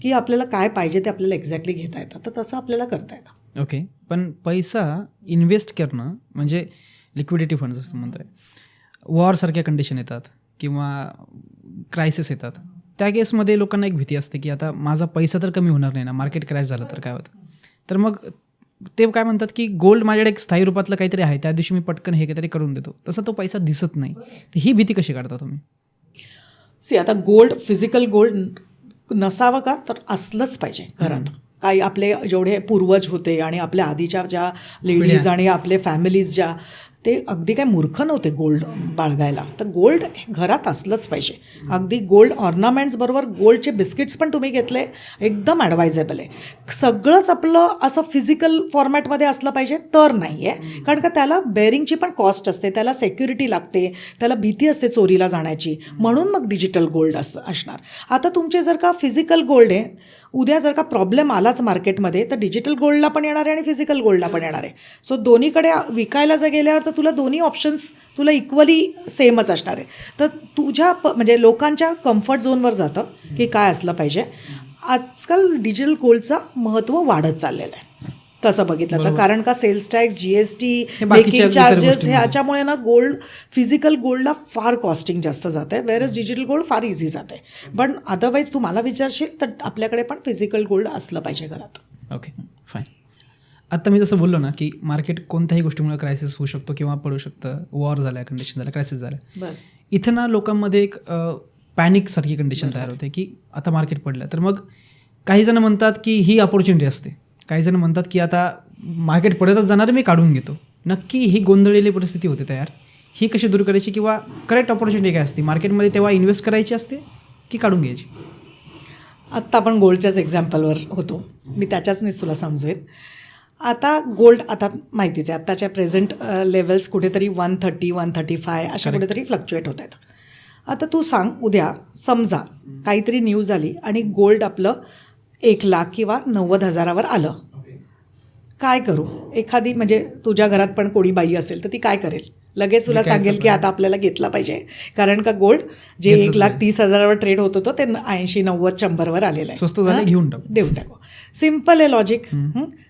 की आपल्याला काय पाहिजे ते आपल्याला एक्झॅक्टली घेता येतं, तर तसं आपल्याला करता येतं. ओके, पण पैसा इन्व्हेस्ट करणं म्हणजे लिक्विडिटी फंड्स असं म्हणताय. वॉरसारख्या कंडिशन येतात किंवा क्रायसिस येतात, त्या केसमध्ये लोकांना एक भीती असते की आता माझा पैसा तर कमी होणार नाही ना, मार्केट क्रॅश झालं तर काय होतं. तर मग ते काय म्हणतात की गोल्ड माझ्याकडे एक स्थायी रूपातलं काहीतरी आहे, त्या दिवशी मी पटकन हे काहीतरी करून देतो, तसं तो पैसा दिसत नाही. तर ही भीती कशी काढता तुम्ही? आता गोल्ड, फिजिकल गोल्ड नसावं का, तर असलंच पाहिजे घरात. काही आपले जेवढे पूर्वज होते आणि आपल्या आधीच्या ज्या लेडीज आणि आपले फॅमिलीज ज्या, ते अगदी काय मूर्ख नव्हते गोल्ड बाळगायला. तर गोल्ड घरात असलंच पाहिजे. अगदी गोल्ड ऑर्नामेंट्स बरोबर गोल्डचे बिस्किट्स पण तुम्ही घेतले, एकदम ॲडवायझेबल आहे. सगळंच आपलं असं फिजिकल फॉर्मॅटमध्ये असलं पाहिजे तर नाही आहे, कारण का त्याला बेअरिंगची पण कॉस्ट असते, त्याला सेक्युरिटी लागते, त्याला भीती असते चोरीला जाण्याची, म्हणून मग डिजिटल गोल्ड असणार. आता तुमचे जर का फिजिकल गोल्ड आहे, उद्या जर का प्रॉब्लेम आलाच मार्केटमध्ये, तर डिजिटल गोल्डला पण येणार आहे आणि फिजिकल गोल्डला पण येणार आहे. सो दोन्हीकडे विकायला जर गेल्यावर तर तुला दोन्ही ऑप्शन्स तुला इक्वली सेमच असणार आहे. तर तुझ्या म्हणजे लोकांच्या कम्फर्ट झोनवर जातं की काय असलं पाहिजे. आजकाल डिजिटल गोल्डचं महत्त्व वाढत चाललेलं आहे तसं बघितलं तर, कारण का sales tax, GST, making charges, ह्याच्यामुळे ना गोल्ड, फिजिकल गोल्डला फार कॉस्टिंग जास्त जातं आहे, वेअरच डिजिटल गोल्ड फार इझी जातं आहे. पण अदरवाईज तू मला विचारशील तर आपल्याकडे पण फिजिकल गोल्ड असलं पाहिजे घरात. Okay, fine. आत्ता मी जसं बोललो ना की मार्केट कोणत्याही गोष्टीमुळे क्रायसिस होऊ शकतो किंवा पडू शकतं, वॉर झालं, कंडिशन झालं, क्रायसिस झालं. बरं, इथं ना लोकांमध्ये एक पॅनिकसारखी कंडिशन तयार होते की आता मार्केट पडलं. तर मग काही जण म्हणतात की ही अपॉर्च्युनिटी असते, काही जण म्हणतात की आता मार्केट पडतच जाणार, मी काढून घेतो. नक्की ही गोंधळलेली परिस्थिती होते तयार, ही कशी दूर करायची किंवा करेक्ट अपॉर्च्युनिटी काय असते मार्केटमध्ये, तेव्हा इन्व्हेस्ट करायची असते की काढून घ्यायची? आत्ता आपण गोल्डच्याच एक्झाम्पलवर होतो, मी त्याच्याच तुला समजवेन. आता गोल्ड आता माहितीच आहे, आत्ताच्या प्रेझेंट लेवल्स कुठेतरी 130, 135 अशा कुठेतरी फ्लक्च्युएट होत आहेत. आता तू सांग, उद्या समजा काहीतरी न्यूज आली आणि गोल्ड आपलं 1,00,000 किंवा 90,000 आलं, काय करू? एखादी म्हणजे तुझ्या घरात पण कोणी बाई असेल तर ती काय करेल? लगेच तुला सांगेल की आता आपल्याला घेतला पाहिजे, कारण का गोल्ड जे 1,30,000 ट्रेड होत होतं ते 80, 90, 100 आलेलं आहे. स्वस्त झालं, घेऊन टाकू. सिम्पल आहे लॉजिक.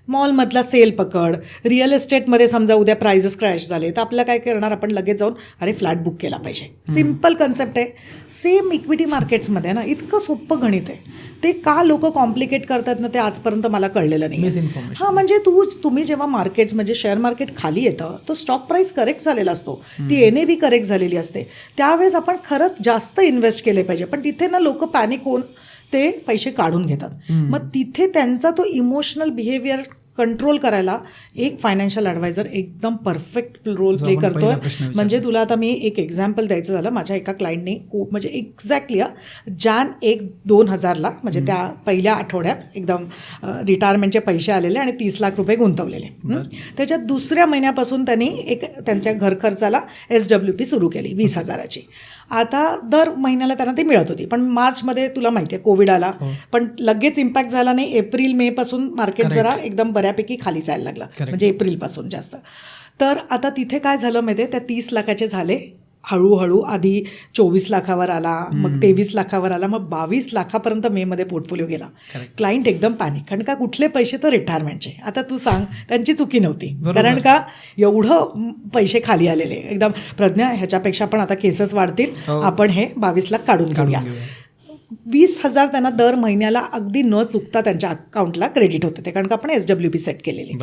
मॉलमधला सेल पकड, रिअल एस्टेटमध्ये समजा उद्या प्राइजेस क्रॅश झाले तर आपल्याला काय करणार, आपण लगेच जाऊन अरे फ्लॅट बुक केला पाहिजे. सिम्पल कन्सेप्ट आहे. सेम इक्विटी मार्केट्समध्ये ना इतकं सोपं गणित आहे. ते का लोक कॉम्प्लिकेट करतात ना, ते आजपर्यंत मला कळलेलं नाही. हां, म्हणजे तुम्ही जेव्हा मार्केट्स म्हणजे शेअर मार्केट खाली येतं, तो स्टॉक प्राईस करेक्ट झालेला असतो, ती NAV करेक्ट झालेली असते, त्यावेळेस आपण खरंच जास्त इन्व्हेस्ट केले पाहिजे. पण तिथे ना लोक पॅनिक होऊन ते पैसे काढून घेतात. मग तिथे त्यांचा तो इमोशनल बिहेवियर कंट्रोल करायला एक फायनान्शियल ॲडवायझर एकदम परफेक्ट रोल प्ले करतोय. म्हणजे तुला आता मी एक एक्झाम्पल द्यायचं झालं, माझ्या एका क्लायंटने म्हणजे एक्झॅक्टली Jan 1, 2000 म्हणजे त्या पहिल्या आठवड्यात एकदम रिटायरमेंटचे पैसे आलेले आणि 30 लाख रुपये गुंतवलेले. त्याच्यात दुसऱ्या महिन्यापासून त्यांनी एक त्यांच्या घर खर्चाला SWP सुरू केली 20,000ची. आता दर महिन्याला त्यांना ती मिळत होती, पण मार्चमध्ये तुला माहिती आहे कोविड आला, पण लगेच इम्पॅक्ट झाला नाही. एप्रिल, मे पासून मार्केट जरा एकदम बऱ्यापैकी खाली जायला लागला, म्हणजे एप्रिलपासून जास्त. तर आता तिथे काय झालं माहिती आहे, त्या 30 लाखाचे झाले हळूहळू, आधी 24 लाखावर आला, मग 23 लाखावर आला, मग 22 लाखापर्यंत मेमध्ये पोर्टफोलिओ गेला. क्लायंट एकदम पॅनिक, कारण का कुठले पैसे तर रिटायरमेंटचे. आता तू सांग, त्यांची चुकी नव्हती, कारण का एवढं पैसे खाली आलेले. एकदम प्रज्ञा, ह्याच्यापेक्षा पण आता केसेस वाढतील, आपण हे 22 लाख काढून घेऊया. 20,000 त्यांना दर महिन्याला अगदी न चुकता त्यांच्या अकाउंटला क्रेडिट होते ते, कारण का आपण SWP सेट केलेली.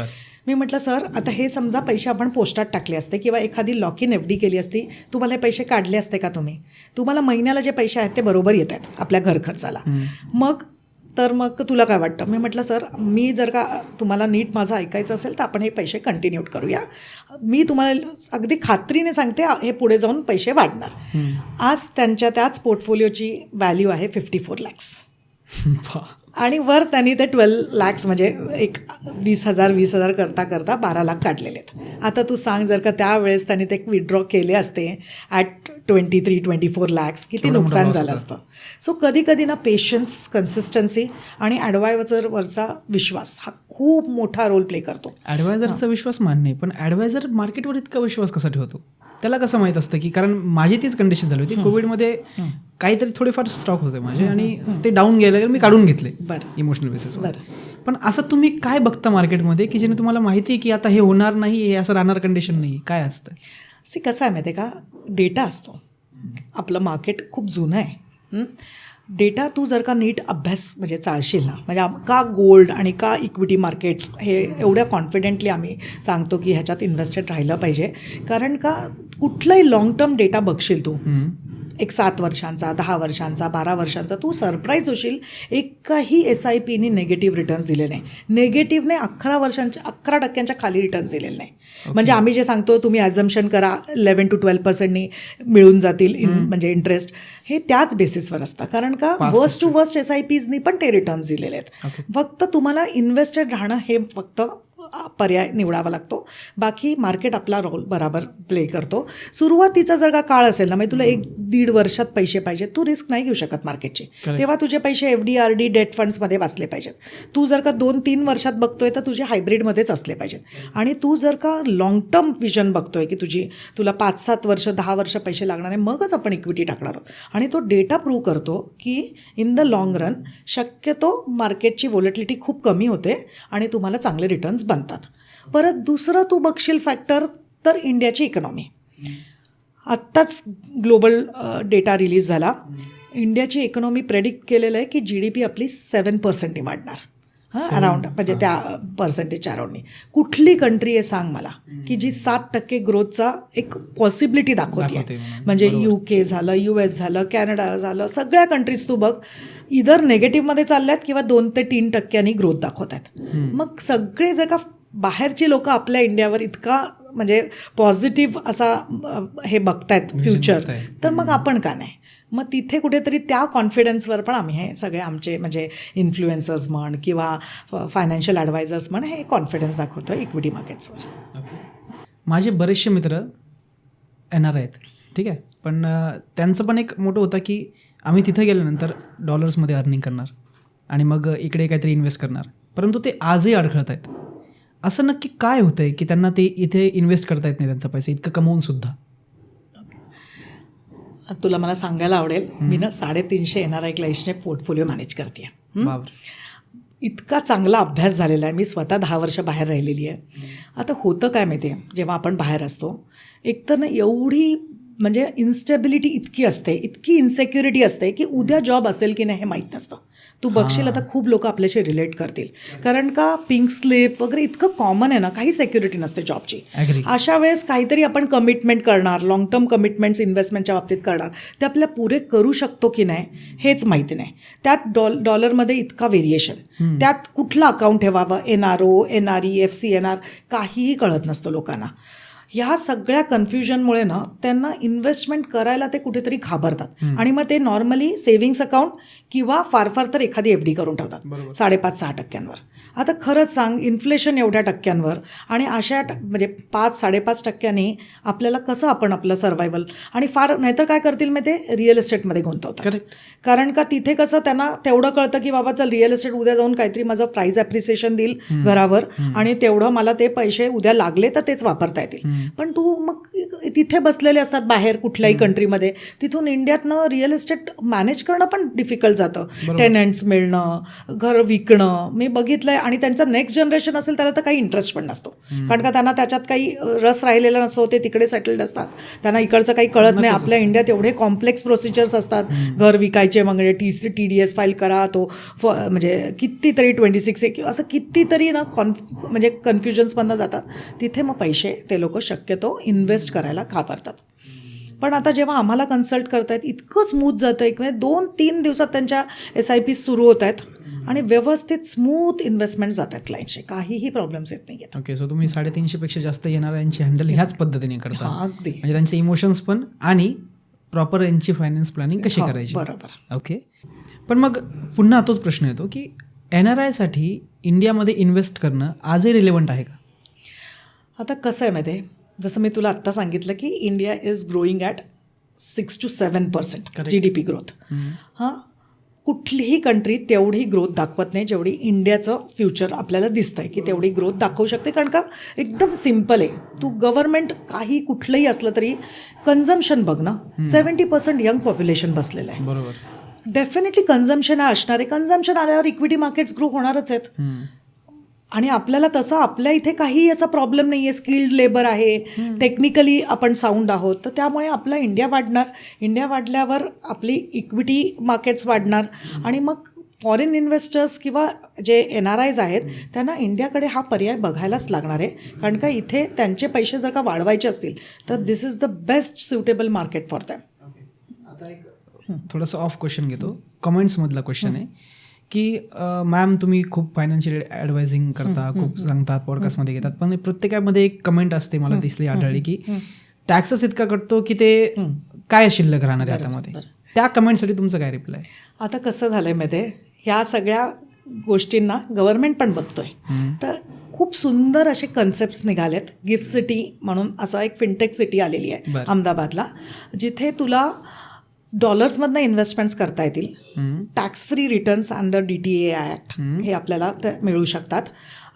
मी म्हटलं सर, आता हे समजा पैसे आपण पोस्टात टाकले असते किंवा एखादी लॉक इन FD केली असती, तुम्हाला हे पैसे काढले असते का तुम्ही? तुम्हाला महिन्याला जे पैसे आहेत ते बरोबर येत आहेत आपल्या घर खर्चाला. मग तर मग तुला काय वाटतं? मी म्हटलं सर, मी जर का तुम्हाला नीट माझं ऐकायचं असेल तर आपण हे पैसे कंटिन्यू करूया. मी तुम्हाला अगदी खात्रीने सांगते हे पुढे जाऊन पैसे वाढणार. आज त्यांच्या त्याच पोर्टफोलिओची व्हॅल्यू आहे 54 lakhs. आणि वर त्यांनी ते 12 lakhs म्हणजे एक 20,000 करता करता 12 लाख काढलेले आहेत. आता तू सांग, जर का त्यावेळेस त्यांनी ते विड्रॉ केले असते ॲट 23-24 lakhs, किती नुकसान झालं असतं. सो कधी कधी ना पेशन्स, कन्सिस्टन्सी आणि ॲडवायझरवरचा विश्वास हा खूप मोठा रोल प्ले करतो. ॲडवायझरचा विश्वास मान्य आहे, पण ॲडवायझर मार्केटवर इतका विश्वास कसा ठेवतो? त्याला कसं माहीत असतं की, कारण माझी तीच कंडिशन झाली होती कोविडमध्ये, काहीतरी थोडेफार स्टॉक होते माझे आणि ते डाऊन गेले, मी काढून घेतले इमोशनल बेसिसवर. पण असं तुम्ही काय बघता मार्केटमध्ये की ज्याने तुम्हाला माहिती आहे की आता हे होणार नाही, हे असं राहणार कंडिशन नाही, काय असतं? कसं आहे माहिती आहे का, डेटा असतो. आपलं मार्केट खूप जुनं आहे. डेटा तू जर का नीट अभ्यास म्हणजे चालशील ना, म्हणजे का गोल्ड आणि का इक्विटी मार्केट्स हे एवढ्या कॉन्फिडेंटली आम्ही सांगतो की ह्याच्यात इन्व्हेस्टेड राहिलं पाहिजे. कारण का कुठलाही लाँग टर्म डेटा बघशील तू, एक 7 वर्षांचा, 10 वर्षांचा, 12 वर्षांचा, तू सरप्राईज होशील. एकही SIPनी निगेटिव्ह रिटर्न्स दिले नाही. निगेटिव्हने 11% खाली रिटर्न्स दिलेले नाही. म्हणजे आम्ही जे सांगतो तुम्ही ॲझम्पशन करा 11 to 12% मिळून जातील म्हणजे इंटरेस्ट, हे त्याच बेसिसवर असतं. कारण का वर्स्ट टू वर्स्ट SIPsनी पण ते रिटर्न्स दिलेले आहेत. फक्त तुम्हाला इन्व्हेस्टेड राहणं हे फक्त पर्याय निवडावा लागतो. बाकी मार्केट आपला रोल बराबर प्ले करतो. सुरुवातीचा जर का काळ असेल ना, म्हणजे तुला 1-1.5 वर्षात पैसे पाहिजेत, तू रिस्क नाही घेऊ शकत मार्केटची. तेव्हा तुझे पैसे FD RD डेट फंड्समध्ये वाचले पाहिजेत. तू जर का 2-3 वर्षात बघतोय तर तुझे हायब्रिडमध्येच असले पाहिजेत. आणि तू जर का लाँग टर्म विजन बघतोय की तुला 5-7 वर्ष 10 वर्ष पैसे लागणार आहे, मगच आपण इक्विटी टाकणार आहोत. आणि तो डेटा प्रूव्ह करतो की इन द लाँग रन शक्यतो मार्केटची व्होलेटिलिटी खूप कमी होते आणि तुम्हाला चांगले रिटर्न्स बनतात. परत दुसरं तू बघशील फॅक्टर तर इंडियाची इकॉनॉमी. आत्ताच ग्लोबल डेटा रिलीज झाला. इंडियाची इकॉनॉमी प्रेडिक्ट केलेलं आहे की GDP आपली 7% वाढणार. अराउंड म्हणजे त्या पर्सेंटेजच्या अराउंडनी. कुठली कंट्री आहे सांग मला की जी 7% ग्रोथचा एक पॉसिबिलिटी दाखवते? म्हणजे UK झालं, US झालं, कॅनडा झालं, सगळ्या कंट्रीज तू बघ इधर नेगेटिव्हमध्ये चालल्यात किंवा 2 ते 3% ग्रोथ दाखवत आहेत. मग सगळे जर का बाहेरची लोक आपल्या इंडियावर इतका म्हणजे पॉझिटिव्ह असा हे बघतायत फ्युचर, तर मग आपण का नाही? मग तिथे कुठेतरी त्या कॉन्फिडन्सवर पण आम्ही हे सगळे आमचे म्हणजे इन्फ्लुएन्सर्स म्हण किंवा फायनान्शियल ॲडवायझर्स म्हण हे कॉन्फिडन्स दाखवतो इक्विटी मार्केट्सवर. माझे बरेचसे मित्र येणार आहेत, ठीक आहे, पण त्यांचं पण एक मोठं होतं की आम्ही तिथे गेल्यानंतर डॉलर्समध्ये अर्निंग करणार आणि मग इकडे काहीतरी इन्व्हेस्ट करणार, परंतु ते आजही अडखळत आहेत. असं नक्की काय होतं आहे की त्यांना ते इथे इन्व्हेस्ट करता येत नाही त्यांचा पैसा इतकं कमवून सुद्धा? तुला मला सांगायला आवडेल, मी ना 350 NRI क्लाइंट्सने पोर्टफोलिओ मॅनेज करते. इतका चांगला अभ्यास झालेला आहे. मी स्वतः 10 वर्ष बाहेर राहिलेली आहे. आता होतं काय माहिती आहे, जेव्हा आपण बाहेर असतो एकतर ना एवढी म्हणजे इन्स्टेबिलिटी इतकी असते, इतकी इन्सेक्युरिटी असते की उद्या जॉब असेल की नाही हे माहीत नसतं. तू बघशील आता खूप लोक आपल्याशी रिलेट करतील, कारण का पिंक स्लिप वगैरे इतकं कॉमन आहे ना, काही सेक्युरिटी नसते जॉबची. अशा वेळेस काहीतरी आपण कमिटमेंट करणार, लाँग टर्म कमिटमेंट्स इन्व्हेस्टमेंटच्या बाबतीत करणार, ते आपल्याला पुरे करू शकतो की नाही हेच माहिती नाही. त्यात डॉलरमध्ये इतका व्हेरिएशन, त्यात कुठलं अकाउंट ठेवावं, NRO, NRE, FCNR काहीही कळत नसतं लोकांना. ह्या सगळ्या कन्फ्युजनमुळे ना त्यांना इन्व्हेस्टमेंट करायला ते कुठेतरी घाबरतात आणि मग ते नॉर्मली सेव्हिंग्स अकाउंट किंवा फार फार तर एखादी FD करून ठेवतात 5.5-6%. आता खरंच सांग, इन्फ्लेशन एवढ्या टक्क्यांवर आणि अशा म्हणजे 5-5.5% आपल्याला कसं आपण आपलं सर्वायवल, आणि फार नाहीतर काय करतील मग ते रिअल इस्टेटमध्ये गुंतवतात. कारण का तिथे कसं त्यांना तेवढं कळतं की बाबा चल रिअल इस्टेट उद्या जाऊन काहीतरी माझं प्राईस ॲप्रिसिएशन देईल घरावर आणि तेवढं मला ते पैसे उद्या लागले तर तेच वापरता येतील. पण तू मग तिथे बसलेले असतात बाहेर कुठल्याही कंट्रीमध्ये, तिथून इंडियातनं रिअल इस्टेट मॅनेज करणं पण डिफिकल्ट जातं. टेनंट्स मिळणं, घर विकणं मी बघितलंय. आणि त्यांचं नेक्स्ट जनरेशन असेल त्याला तर काही इंटरेस्ट पण नसतो, कारण का त्यांना त्याच्यात काही रस राहिलेला नसतो, ते तिकडे सेटल्ड असतात, त्यांना इकडचं काही कळत नाही. आपल्या इंडियात एवढे कॉम्प्लेक्स प्रोसिजर्स असतात, घर विकायचे म्हणजे TDS फाईल करा, तो म्हणजे कितीतरी 26A असं कितीतरी ना म्हणजे कन्फ्युजन्समधनं जातात. तिथे मग पैसे ते लोक शक्यतो इन्व्हेस्ट करायला घाबरतात. पण आता जेव्हा आम्हाला कन्सल्ट करतायत इतकं स्मूथ जातं एक म्हणजे 2-3 दिवसात त्यांच्या SIP सुरू होत आहेत आणि व्यवस्थित स्मूथ इन्व्हेस्टमेंट जात आहेत क्लायंटचे, काहीही प्रॉब्लेम्स येत नाही आहेत. ओके, सो तुम्ही 350 पेक्षा जास्त येणाऱ्यांची हँडल ह्याच पद्धतीने करता, हां, अगदी. म्हणजे त्यांचे इमोशन्स पण आणि प्रॉपर यांची फायनान्स प्लॅनिंग कशी हां, करायची. बरोबर. ओके, पण मग पुन्हा तोच प्रश्न येतो की NRIसाठी इंडियामध्ये इन्व्हेस्ट करणं आजही रिलेव्हंट आहे का? आता कसं आहे माहिती आहे, जसं मी तुला आत्ता सांगितलं की India is growing at 6 to 7% GDP growth. हां, कुठलीही कंट्री तेवढी ग्रोथ दाखवत नाही जेवढी इंडियाचं फ्युचर आपल्याला दिसतं आहे की तेवढी ग्रोथ दाखवू शकते. कारण का एकदम सिम्पल आहे, तू गव्हर्नमेंट काही कुठलंही असलं तरी कन्झम्शन बघ ना, 70% यंग पॉप्युलेशन बसलेलं आहे. बरोबर. डेफिनेटली कन्झम्शन असणार आहे. कन्झम्शन आल्यावर इक्विटी मार्केट्स ग्रो होणारच आहेत. आणि आपल्याला तसं आपल्या इथे काही असा प्रॉब्लेम नाही आहे, स्किल्ड लेबर आहे, टेक्निकली आपण साऊंड आहोत, तर त्यामुळे आपला इंडिया वाढणार. इंडिया वाढल्यावर आपली इक्विटी मार्केट्स वाढणार आणि मग फॉरेन इन्व्हेस्टर्स किंवा जे NRIs आहेत त्यांना इंडियाकडे हा पर्याय बघायलाच लागणार आहे. कारण का इथे त्यांचे पैसे जर का वाढवायचे असतील तर this is the best suitable market for them. आता एक थोडंसं ऑफ क्वेश्चन घेतो, कमेंट्समधला क्वेश्चन आहे की मॅम तुम्ही खूप फायनान्शियल ॲडवायझिंग करता, खूप सांगतात, पॉडकास्टमध्ये घेतात, पण प्रत्येकामध्ये एक कमेंट असते मला दिसली आढळली की टॅक्सेस इतका कटतो की ते काय शिल्लक राहणार आहे हातामध्ये. त्या कमेंटसाठी तुमचं काय रिप्लाय? आता कसं झालं आहे माहिती आहे, ह्या सगळ्या गोष्टींना गव्हर्नमेंट पण बघतोय. तर खूप सुंदर असे कन्सेप्ट्स निघालेत. गिफ्ट सिटी म्हणून असं एक फिनटेक सिटी आलेली आहे अहमदाबादला, जिथे तुला डॉलर्समधनं इन्व्हेस्टमेंट्स करता येतील. Tax free returns under DTA act हे आपल्याला ते मिळू शकतात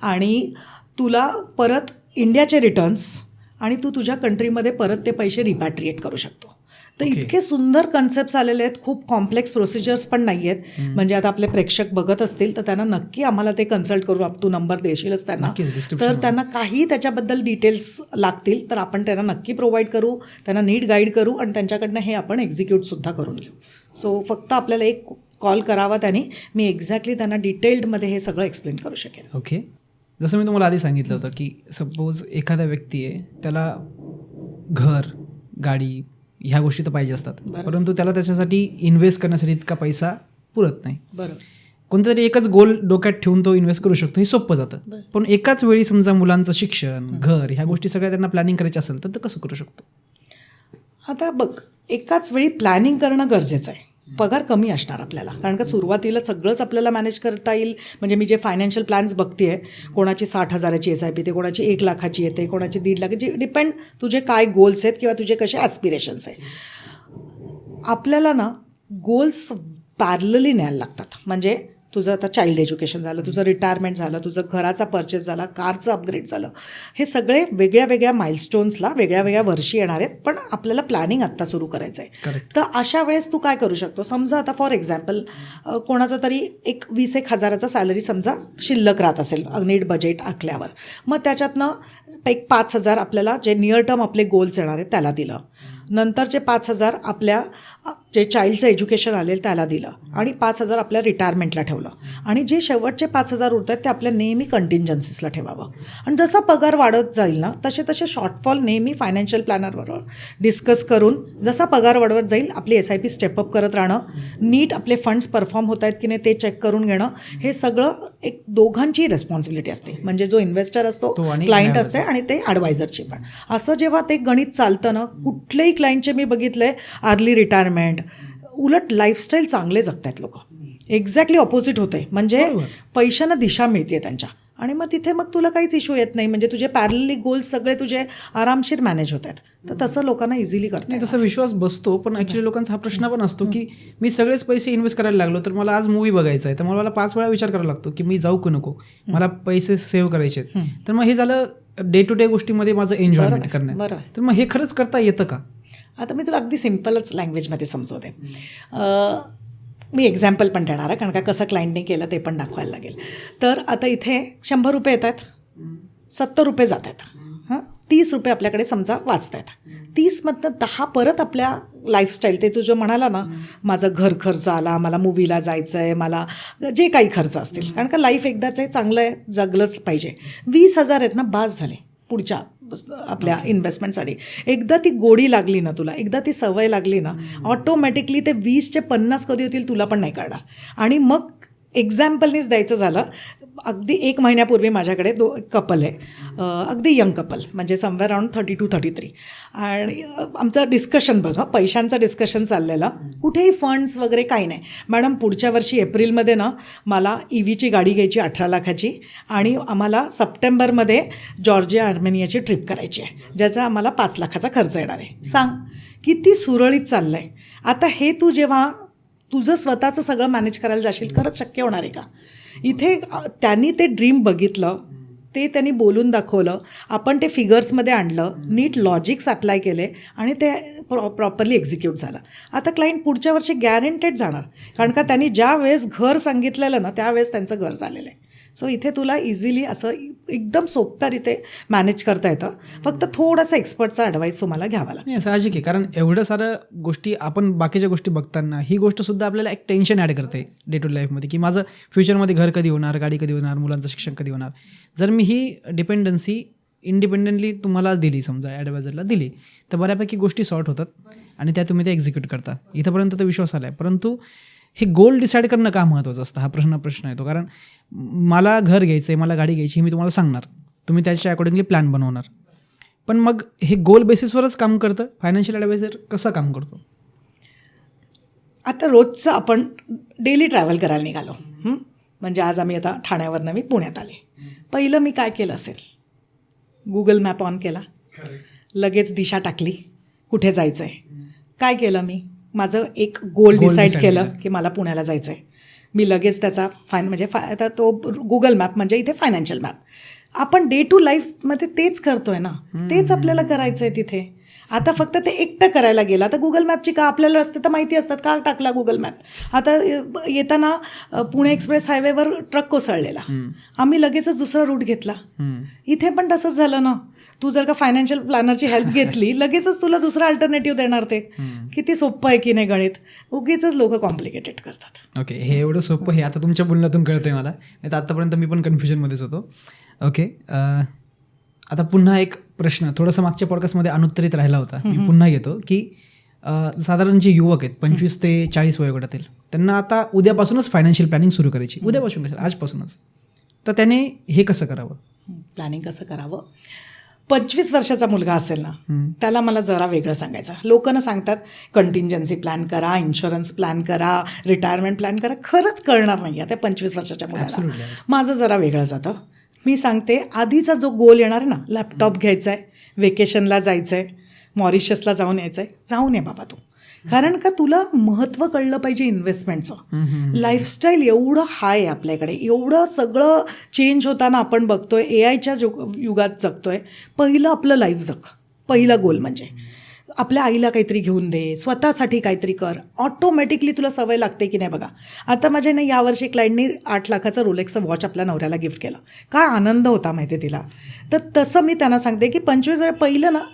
आणि तुला परत इंडियाचे रिटर्न्स आणि तू तुझ्या कंट्रीमध्ये परत ते पैसे रिपॅट्रिएट करू शकतो. तर इतके सुंदर कन्सेप्ट्स आलेले आहेत, खूप कॉम्प्लेक्स प्रोसिजर्स पण नाही आहेत. म्हणजे आता आपले प्रेक्षक बघत असतील तर त्यांना नक्की आम्हाला ते कन्सल्ट करू, तू नंबर देशीलच त्यांना, तर त्यांना काही त्याच्याबद्दल डिटेल्स लागतील तर आपण त्यांना नक्की प्रोव्हाइड करू, त्यांना नीट गाईड करू आणि त्यांच्याकडनं हे आपण एक्झिक्यूटसुद्धा करून घेऊ. सो फक्त आपल्याला एक कॉल करावा त्याने, मी एक्झॅक्टली त्यांना डिटेल्डमध्ये हे सगळं एक्सप्लेन करू शकेन. ओके, जसं मी तुम्हाला आधी सांगितलं होतं की सपोज एखादा व्यक्ती आहे, त्याला घर, गाडी ह्या गोष्टी तर पाहिजे असतात, परंतु त्याला त्याच्यासाठी इन्व्हेस्ट करण्यासाठी इतका पैसा पुरत नाही. बरोबर. कोणतरी एकच गोल डोक्यात ठेवून तो इन्व्हेस्ट करू शकतो, हे सोपं जातं. पण एकाच वेळी समजा मुलांचं शिक्षण, घर, ह्या गोष्टी सगळ्या त्यांना प्लॅनिंग करायची असेल तर कसं करू शकतो? आता बघ, एकाच वेळी प्लॅनिंग करणं गरजेचं आहे. पगार कमी असणार आपल्याला, कारण का सुरुवातीला सगळंच आपल्याला मॅनेज करता येईल. म्हणजे मी जे फायनान्शियल प्लॅन्स बघते आहे, कोणाची 60,000ची SIP येते, कोणाची 1 लाखाची येते, कोणाची 1.5 लाखाची, डिपेंड तुझे काय गोल्स आहेत किंवा तुझे कसे ॲस्पिरेशन्स आहेत. आपल्याला ना गोल्स पॅरलली न्यायला लागतात. म्हणजे तुझं आता चाइल्ड एज्युकेशन झालं, तुझं रिटायरमेंट झालं, तुझं घराचा परचेस झाला, कारचं अपग्रेड झालं, हे सगळे वेगळ्या वेगळ्या माइलस्टोन्सला वेगळ्या वेगळ्या वर्षी येणार आहेत. पण आपल्याला प्लॅनिंग आत्ता सुरू करायचं आहे. तर अशा वेळेस तू काय करू शकतो, समजा आता फॉर एक्झाम्पल कोणाचा तरी एक 20,000 सॅलरी समजा शिल्लक राहत असेल नीट बजेट आखल्यावर, मग त्याच्यातनं एक 5,000 आपल्याला जे नियर टर्म आपले गोल्स येणार आहेत त्याला दिलं, नंतरचे 5,000 आपल्या जे चाइल्डचं एज्युकेशन आले त्याला दिलं आणि 5,000 आपल्या रिटायरमेंटला ठेवलं आणि जे शेवटचे 5,000 उरत आहेत ते आपल्या नेहमी कंटिंजन्सीसला ठेवावं. आणि जसा पगार वाढत जाईल ना तसे तसे शॉर्टफॉल नेहमी फायनान्शियल प्लॅनरबरोबर डिस्कस करून जसा पगार वाढवत जाईल आपली SIP स्टेपअप करत राहणं, नीट आपले फंड्स परफॉर्म होत आहेत की नाही ते चेक करून घेणं, हे सगळं एक दोघांची रिस्पॉन्सिबिलिटी असते. म्हणजे जो इन्व्हेस्टर असतो, क्लायंट असते आणि ते ॲडवायझरची पण. असं जेव्हा ते गणित चालतं ना, कुठलेही क्लायंटचे मी बघितलं आहे अर्ली रिटायरमेंट, उलट लाईफस्टाईल चांगले जगतात लोक. एक्झॅक्टली ऑपोजिट होते, म्हणजे पैशांना दिशा मिळते त्यांच्या आणि मग तिथे मग तुला काहीच इश्यू येत नाही. म्हणजे तुझे पॅरलली गोल्स सगळे तुझे आरामशीर मॅनेज होत आहेत. तर तसं लोकांना इझिली करतात. तसा विश्वास बसतो. पण ॲक्च्युली लोकांचा हा प्रश्न पण असतो की मी सगळेच पैसे इन्व्हेस्ट करायला लागलो तर मला आज मूवी बघायचा आहे, तर मला 5 वेळा विचार करायला लागतो की मी जाऊ की नको, मला पैसे सेव्ह करायचे आहेत. तर मग हे झालं डे टू डे गोष्टीमध्ये माझं एन्जॉयमेंट करणं. तर मग हे खरंच करता येतं का? आता मी तुला अगदी सिम्पलच लँग्वेजमध्ये समजवते. मी एक्झाम्पल पण देणार आहे, कारण का कसं क्लायंटने केलं ते पण दाखवायला लागेल. तर आता इथे 100 रुपये येत आहेत, 70 रुपये जात आहेत, 30 रुपये आपल्याकडे समजा वाचत आहेत. 30मधनं 10 परत आपल्या लाईफस्टाईल, ते तुझं म्हणाला ना माझं घर खर्च आला, मला मूवीला जायचं आहे, मला जे काही खर्च असतील, कारण का लाईफ एकदाच आहे, चांगलं आहे, जगलंच पाहिजे. 20,000 आहेत ना, बास झाले पुढच्या आपल्या इन्व्हेस्टमेंटसाठी. एकदा ती गोडी लागली ना तुला, एकदा ती सवय लागली ना, ऑटोमॅटिकली ते 20चे 50 कधी होतील तुला पण नाही कळणार. आणि मग एक्झाम्पलनीच द्यायचं झालं, अगदी 1 महिन्यापूर्वी माझ्याकडे कपल आहे, अगदी यंग कपल, म्हणजे समवेअर अराउंड 32-33, आणि आमचं डिस्कशन बघा, पैशांचं डिस्कशन चाललेलं, कुठेही फंड्स वगैरे काही नाही. मॅडम पुढच्या वर्षी एप्रिलमध्ये ना मला EVची गाडी घ्यायची 18 लाखाची, आणि आम्हाला सप्टेंबरमध्ये जॉर्जिया आर्मेनियाची ट्रिप करायची आहे, ज्याचा आम्हाला 5 लाखाचा खर्च येणार आहे. सांग किती सुरळीत चाललं आहे. आता हे तू जेव्हा तुझं स्वतःचं सगळं मॅनेज करायला जाशील, खरंच शक्य होणार आहे का? इथे त्यांनी ते ड्रीम बघितलं, ते त्यांनी बोलून दाखवलं, आपण ते फिगर्समध्ये आणलं, नीट लॉजिक्स अप्लाय केले, आणि ते प्रॉपरली एक्झिक्यूट झालं. आता क्लायंट पुढच्या वर्षी गॅरंटेड जाणार, कारण का त्यांनी ज्या वेळेस घर सांगितलेलं ना त्यावेळेस त्यांचं घर झालेलं आहे. सो इथे तुला इझिली असं एकदम सोप्यारीते मॅनेज करता येतं. फक्त थोडासा एक्सपर्टचा ॲडवाईस तुम्हाला घ्यावा लागेल. नाही, साहजिक आहे, कारण एवढं सारं गोष्टी आपण बाकीच्या गोष्टी बघताना ही गोष्टसुद्धा आपल्याला एक टेन्शन ॲड करते डे टू लाईफमध्ये, की माझं फ्युचरमध्ये घर कधी होणार, गाडी कधी होणार, मुलांचं शिक्षण कधी होणार. जर मी ही डिपेंडन्सी इंडिपेंडेंटली तुम्हाला दिली, समजा ॲडवायझरला दिली, तर बऱ्यापैकी गोष्टी सॉर्ट होतात आणि त्या तुम्ही ते एक्झिक्यूट करता. इथंपर्यंत तर विश्वास आला आहे. परंतु हे गोल डिसाईड करणं का महत्त्वाचं असतं, हा प्रश्न येतो. कारण मला घर घ्यायचं आहे, मला गाडी घ्यायची, मी तुम्हाला सांगणार, तुम्ही त्याच्या अकॉर्डिंगली प्लॅन बनवणार. पण मग हे गोल बेसिसवरच काम करतं, फायनान्शियल ॲडवायझर कसं काम करतो? आता रोजचं आपण डेली ट्रॅव्हल करायला निघालो, म्हणजे आज आम्ही आता ठाण्यावरनं मी पुण्यात आले. पहिलं मी काय केलं असेल, गुगल मॅप ऑन केला, लगेच दिशा टाकली कुठे जायचं आहे. काय केलं मी, माझं एक गोल डिसाईड केलं की मला पुण्याला जायचं आहे. मी लगेच त्याचा आता तो गुगल मॅप म्हणजे इथे फायनान्शियल मॅप. आपण डे टू लाईफमध्ये तेच करतोय ना, तेच आपल्याला करायचं आहे तिथे. आता फक्त ते एकटं करायला गेलं. आता गुगल मॅपची का आपल्याला रस्ते तर माहिती असतात, का टाकला गुगल मॅप. आता येताना पुणे एक्सप्रेस हायवेवर ट्रक कोसळलेला, आम्ही लगेचच दुसरा रूट घेतला. इथे पण तसंच झालं ना, तू जर का फायनान्शियल प्लॅनरची हेल्प घेतली, लगेचच तुला दुसरा अल्टरनेटिव्ह देणार ते. किती सोपं आहे की नाही गणित. उगीच लोक कॉम्प्लिकेटेड करतात. ओके, हे एवढं सोपं हे आता तुमच्या बोलण्यातून कळतंय मला, नाही तर आत्तापर्यंत मी पण कन्फ्युजनमध्येच होतो. ओके, आता पुन्हा एक प्रश्न थोडंसं मागच्या पॉडकास्टमध्ये अनुत्तरित राहिला होता, मी पुन्हा घेतो, की साधारण जे युवक आहेत 25 ते 40 वयोगटातील, त्यांना आता उद्यापासूनच फायनान्शियल प्लॅनिंग सुरू करायची, उद्यापासून कशाला, आजपासूनच, तर त्याने हे कसं करावं, प्लॅनिंग कसं करावं? 25 वर्षाचा मुलगा असेल ना, त्याला मला जरा वेगळं सांगायचं. लोकांना सांगतात कंटिंजन्सी प्लॅन करा, इन्शुरन्स प्लॅन करा, रिटायरमेंट प्लॅन करा. खरंच कळणार नाही त्या 25 वर्षाच्या मुलाला. माझं जरा वेगळं जातं. मी सांगते, आधीचा जो गोल येणार आहे ना, लॅपटॉप घ्यायचा आहे, वेकेशनला जायचं आहे, मॉरिशसला जाऊन यायचं आहे, जाऊन ये बाबा तू. कारण का तुला महत्त्व कळलं पाहिजे इन्व्हेस्टमेंटचं. लाईफस्टाईल एवढं हाय आहे आपल्याकडे, एवढं सगळं चेंज होताना आपण बघतोय, AIच्या युगात जगतोय. पहिलं आपलं लाईफ जग, पहिला गोल म्हणजे आपल्या आईला काहीतरी घेऊन दे, स्वतःसाठी काहीतरी कर. ऑटोमॅटिकली तुला सवय लागते की नाही बघा. आता माझ्या ना यावर्षी क्लायंटनी 8 लाखाचं रोलेक्सचं वॉच आपल्या नवऱ्याला गिफ्ट केलं. काय आनंद होता माहिती आहे तिला. तर तसं मी त्यांना सांगते की 25 वेळा पहिलं ना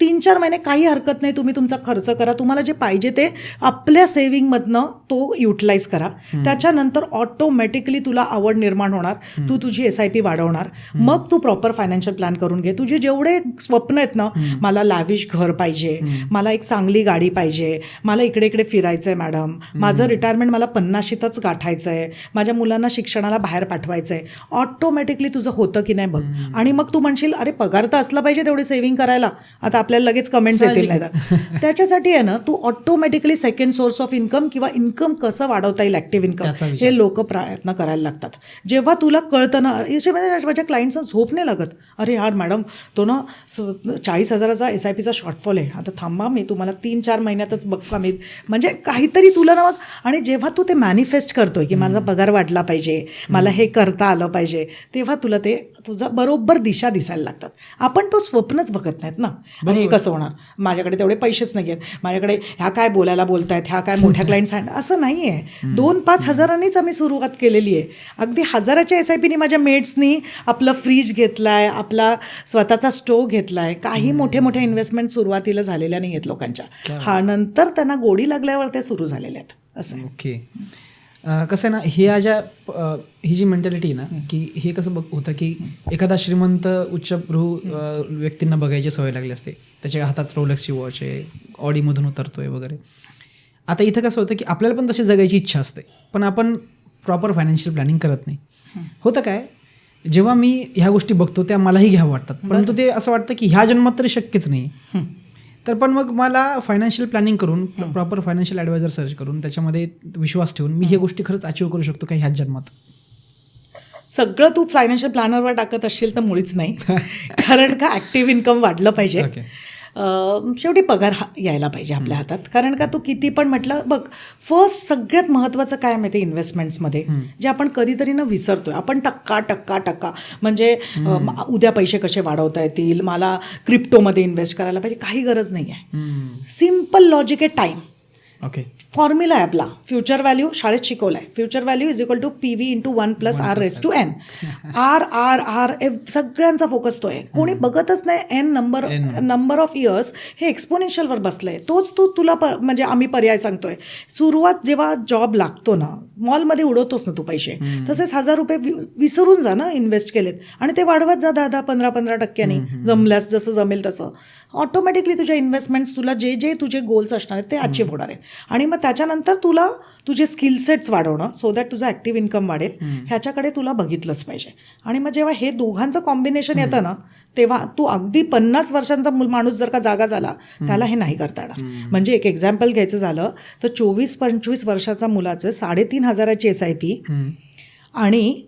3-4 महिने काही हरकत नाही, तुम्ही तुमचा खर्च करा, तुम्हाला जे पाहिजे ते आपल्या सेव्हिंगमधनं तो युटिलाइज करा. त्याच्यानंतर ऑटोमॅटिकली तुला आवड निर्माण होणार, तू तुझी SIP वाढवणार. मग तू प्रॉपर फायनान्शियल प्लॅन करून घे. तुझे जेवढे स्वप्न आहेत ना, मला लॅविश घर पाहिजे, मला एक चांगली गाडी पाहिजे, मला इकडे इकडे फिरायचं आहे मॅडम, माझं रिटायरमेंट मला 50शीतच गाठायचं आहे, माझ्या मुलांना शिक्षणाला बाहेर पाठवायचं आहे, ऑटोमॅटिकली तुझं होतं की नाही बघ. आणि मग तू म्हणशील अरे पगार तर असला पाहिजे तेवढी सेव्हिंग करायला. आता आपल्याला लगेच कमेंट्स येतील नाही तर. त्याच्यासाठी आहे ना, तू automatically second source of income किंवा इन्कम कसं वाढवता येईल, ॲक्टिव्ह इन्कम, हे लोक प्रयत्न करायला लागतात. जेव्हा तुला कळतं ना, माझ्या क्लायंटचा झोप नाही लागत, अरे यार मॅडम तो ना 40,000चा SIPचा शॉर्टफॉल आहे, आता थांबा मी तुम्हाला 3-4 महिन्यातच बघा मी, म्हणजे काहीतरी तुला ना. मग आणि जेव्हा तू ते मॅनिफेस्ट करतोय की माझा पगार वाढला पाहिजे, मला हे करता आलं पाहिजे, तेव्हा तुला ते तुझा बरोबर दिशा दिसायला लागतात. आपण तो स्वप्नच बघत नाहीत ना. आणि हे कसं होणार, माझ्याकडे तेवढे पैसेच नाही आहेत, माझ्याकडे ह्या काय बोलायला ह्या काय मोठ्या क्लायंट्स हँड, असं नाही आहे. 2-5 हजारांनीच आम्ही सुरुवात केलेली आहे. अगदी 1000च्या SIPनी माझ्या मेट्सनी आपलं फ्रीज घेतला आहे, आपला स्वतःचा स्टोव घेतला आहे. काही मोठे मोठे इन्व्हेस्टमेंट सुरुवातीला झालेल्या नाही आहेत लोकांच्या, हा नंतर त्यांना गोडी लागल्यावर ते सुरू झालेले आहेत असं. ओके, कसं आहे ना, ही जी मेंटॅलिटी आहे ना, की हे कसं होतं की एखादा श्रीमंत उच्चभ्रू व्यक्तींना बघायची सवय लागली असते. त्याच्या हातात रोलेक्सची वॉच आहे, ऑडीमधून उतरतोय वगैरे. आता इथं कसं होतं की आपल्याला पण तशी जगायची इच्छा असते, पण आपण प्रॉपर फायनान्शियल प्लॅनिंग करत नाही. होतं काय, जेव्हा मी ह्या गोष्टी बघतो त्या मलाही घ्यावं वाटतात, परंतु ते असं वाटतं की ह्या जन्मात तरी शक्यच नाही. तर पण मग मला फायनान्शियल प्लॅनिंग करून, प्रॉपर फायनान्शियल ॲडवायझर सर्च करून, त्याच्यामध्ये विश्वास ठेवून मी ह्या गोष्टी खरंच अचीव्ह करू शकतो का ह्याच जन्मात. सगळं तू फायनान्शियल प्लॅनरवर टाकत असशील तर मुळीच नाही. कारण का ॲक्टिव्ह इन्कम वाढलं पाहिजे. शेवटी पगार यायला पाहिजे आपल्या हातात. कारण का तू किती पण म्हटलं बघ, फर्स्ट सगळ्यात महत्त्वाचं काय माहिती इन्व्हेस्टमेंट्समध्ये, जे आपण कधीतरी विसरतोय. आपण टक्का म्हणजे उद्या पैसे कसे वाढवता येतील, मला क्रिप्टोमध्ये इन्व्हेस्ट करायला पाहिजे, काही गरज नाही आहे. सिम्पल लॉजिक आहे टाईम. ओके, फॉर्म्युला आहे आपला. फ्युचर व्हॅल्यू शाळेत शिकवला आहे. Future value is equal to PV × 1+R⁴ आर सगळ्यांचा फोकस तो आहे. कोणी बघतच नाही नंबर ऑफ इयर्स हे एक्सपोनेन्शियलवर बसलं आहे. तोच तुला म्हणजे आम्ही पर्याय सांगतोय. सुरुवात जेव्हा जॉब लागतो ना, मॉलमध्ये उडवतोस ना तू पैसे, तसेच ₹1000 विसरून जा ना इन्व्हेस्ट केलेत, आणि ते वाढवत जा 10, 15% जमल्यास, जसं जमेल तसं. ऑटोमॅटिकली तुझ्या इन्व्हेस्टमेंट्स, तुला जे तुझे गोल्स असणार आहेत ते अचीव्ह होणार आहेत. आणि मग त्याच्यानंतर तुला तुझे स्किल सेट्स वाढवणं, सो दॅट तुझं ॲक्टिव्ह इन्कम वाढेल, ह्याच्याकडे तुला बघितलंच पाहिजे. आणि मग जेव्हा हे दोघांचं कॉम्बिनेशन येतं ना, तेव्हा तू अगदी 50 वर्षांचा माणूस जर का जागा झाला, त्याला हे नाही करता येणार. म्हणजे एक एक्झाम्पल घ्यायचं झालं तर 24-25 वर्षाचा मुलाचं 3,500ची SIP आणि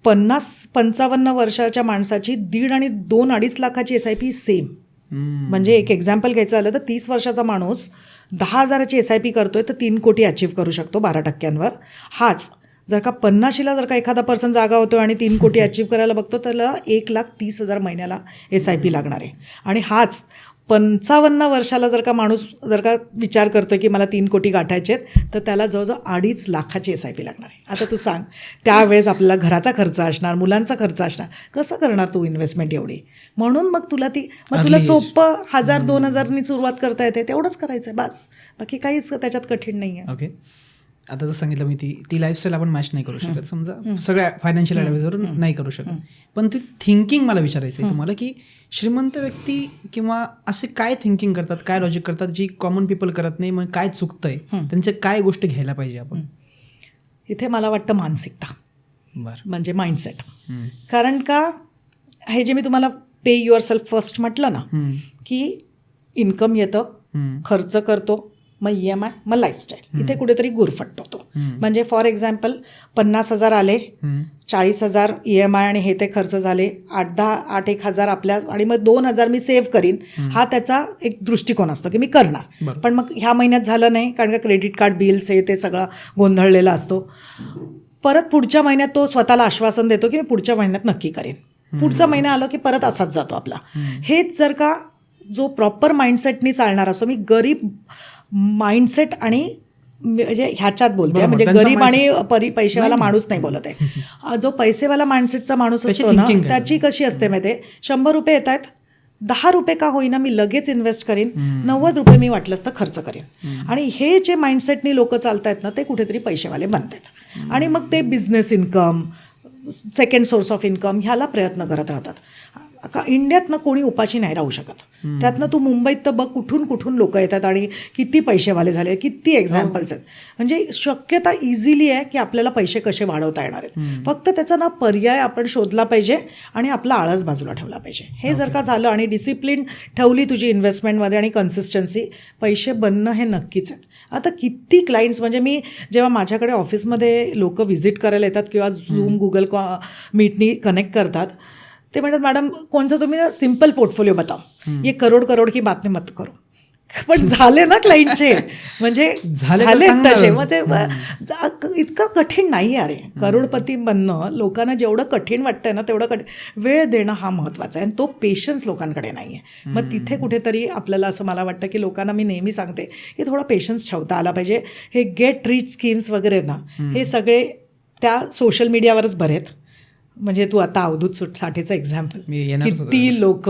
50-55 वर्षाच्या माणसाची 1.5 आणि 2-2.5 लाखाची SIP सेम. म्हणजे एक एक्झाम्पल घ्यायचं झालं तर 30 वर्षाचा माणूस 10,000ची SIP करतोय तर 3 कोटी अचीव्ह करू शकतो 12%. हाच जर का 50ला जर का एखादा पर्सन जागा होतो आणि 3 कोटी अचीव्ह करायला बघतो, त्याला 1,30,000 महिन्याला SIP लागणार आहे. आणि हाच 55 वर्षाला जर का माणूस जर का विचार करतोय की मला 3 कोटी गाठायचे आहेत, तर त्याला जवळजवळ 2.5 लाखाची SIP लागणार आहे. आता तू सांग, त्यावेळेस आपल्याला घराचा खर्च असणार, मुलांचा खर्च असणार, कसं करणार तू इन्व्हेस्टमेंट एवढी? म्हणून मग तुला सोपं 1,000-2,000नी सुरुवात करता येते, तेवढंच करायचं आहे बस. बाकी काहीच त्याच्यात कठीण नाही आहे. ओके, आता जसं सांगितलं मी, ती लाईफस्टाईल आपण मॅच नाही करू शकत, समजा सगळ्या फायनान्शियल ॲडवायझरवर नाही करू शकत, पण ती थिंकिंग मला विचारायचं आहे तुम्हाला, की श्रीमंत व्यक्ती किंवा असे काय थिंकिंग करतात, काय लॉजिक करतात जी कॉमन पीपल करत नाही, मग काय चुकतंय, त्यांच्या काय गोष्टी घ्यायला पाहिजे आपण? इथे मला वाटतं मानसिकता, बरं, म्हणजे माइंडसेट. कारण का हे जे मी तुम्हाला पे युअर सेल्फ फर्स्ट म्हटलं ना, की इन्कम येतं, खर्च करतो, मग EMI, मग लाईफस्टाईल, इथे कुठेतरी गुरफटतो तो. म्हणजे फॉर एक्झाम्पल 50,000 आले, 40,000 EMI आणि हे ते खर्च झाले, 8,000 आपल्या, आणि मग 2,000 मी सेव्ह करीन, हा त्याचा एक दृष्टिकोन असतो की मी करणार. पण मग ह्या महिन्यात झालं नाही, कारण का क्रेडिट कार्ड बिल्स हे ते सगळं गोंधळलेला असतो. परत पुढच्या महिन्यात तो स्वतःला आश्वासन देतो की मी पुढच्या महिन्यात नक्की करेन. पुढचा महिना आलो की परत असाच जातो आपला. हेच जर का जो प्रॉपर माइंडसेटनी चालणार असतो, मी गरीब माइंडसेट आणि म्हणजे ह्याच्यात बोलते, म्हणजे गरीब आणि पैसेवाला माणूस नाही बोलत आहे. जो पैसेवाला माइंडसेटचा माणूस असतो ना, त्याची कशी असते माहिती आहे, ₹100 येत आहेत, ₹10 का होईना मी लगेच इन्व्हेस्ट करीन, ₹90 मी वाटलंच तर खर्च करीन. आणि हे जे माइंडसेटनी लोक चालतायत ना, ते कुठेतरी पैसेवाले बनतात आणि मग ते business income, second source of income ह्याला प्रयत्न करत राहतात. का इंडियातनं कोणी उपाशी नाही राहू शकत. त्यातनं तू मुंबईत तर बघ, कुठून कुठून लोक येतात आणि किती पैसेवाले झाले, किती एक्झाम्पल्स आहेत. म्हणजे शक्यता इझिली आहे की आपल्याला पैसे कसे वाढवता येणार आहेत. फक्त त्याचा ना पर्याय आपण शोधला पाहिजे आणि आपला आळस बाजूला ठेवला पाहिजे. हे जर का झालं आणि डिसिप्लिन ठेवली तुझी इन्व्हेस्टमेंटमध्ये आणि कन्सिस्टन्सी, पैसे बनणं हे नक्कीच आहे. आता किती क्लायंट्स, म्हणजे मी जेव्हा माझ्याकडे ऑफिसमध्ये लोक व्हिजिट करायला येतात किंवा Zoom, Google मीटनी कनेक्ट करतात, ते म्हणतात मॅडम कोणचा तुम्ही सिंपल पोर्टफोलिओ बताओ, ये करोड की बात नाही मत करो. पण झाले ना क्लायंटचे, म्हणजे झाले तसे. मग ते इतकं कठीण नाही आहे. अरे करोडपती बनणं लोकांना जेवढं कठीण वाटतंय ना, तेवढं वेळ देणं हा महत्त्वाचा आहे, आणि तो पेशन्स लोकांकडे नाही आहे. मग तिथे कुठेतरी आपल्याला असं मला वाटतं की लोकांना मी नेहमी सांगते की थोडा पेशन्स ठेवता आला पाहिजे. हे गेट रिच स्कीम्स वगैरे ना, हे सगळे त्या सोशल मीडियावरच बरे आहेत. म्हणजे तू आता अवधूत साठेचं एक्झाम्पल, किती लोक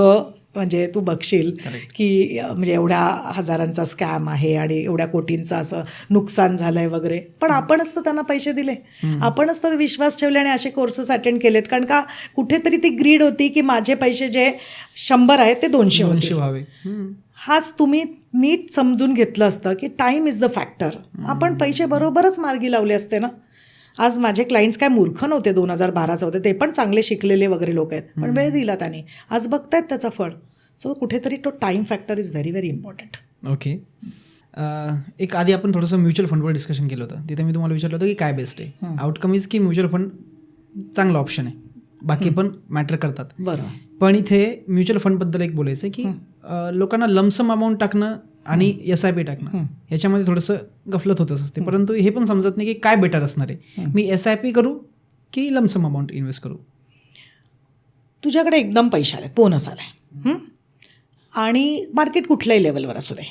म्हणजे तू बघशील की म्हणजे एवढ्या हजारांचा स्कॅम आहे आणि एवढ्या कोटींचं असं नुकसान झालं आहे वगैरे, पण आपणच तर त्यांना पैसे दिले, आपणच तर विश्वास ठेवले आणि असे कोर्सेस अटेंड केलेत. कारण का कुठेतरी ती ग्रीड होती की माझे पैसे जे 100 आहेत ते 200 व्हावे. हाच तुम्ही नीट समजून घेतलं असतं की टाईम इज द फॅक्टर. आपण पैसे बरोबरच मार्गी लावले असते ना. आज माझे क्लायंट्स काय मूर्ख नव्हते, 2012चं होते, ते पण चांगले शिकलेले वगैरे लोक आहेत, पण वेळ दिला त्यांनी, आज बघतायत त्याचं फळ. सो कुठेतरी तो time factor is very very important. Okay. एक आधी आपण थोडंसं म्युच्युअल फंडवर डिस्कशन केलं होतं, तिथे मी तुम्हाला विचारलं होतं की काय बेस्ट आहे. आउटकम इज की म्युच्युअल फंड चांगला ऑप्शन आहे, बाकी पण मॅटर करतात. बरं. पण इथे म्युच्युअल फंडबद्दल एक बोलायचं आहे की लोकांना लमसम अमाऊंट टाकणं आणि SIP टाकणं याच्यामध्ये थोडंसं गफलत होतच असते, परंतु हे पण समजत नाही की काय बेटर असणार आहे, मी SIP करू की लमसम अमाऊंट इन्व्हेस्ट करू. तुझ्याकडे एकदम पैसे आले, बोनस आलाय आणि मार्केट कुठल्याही लेवलवर असू दे,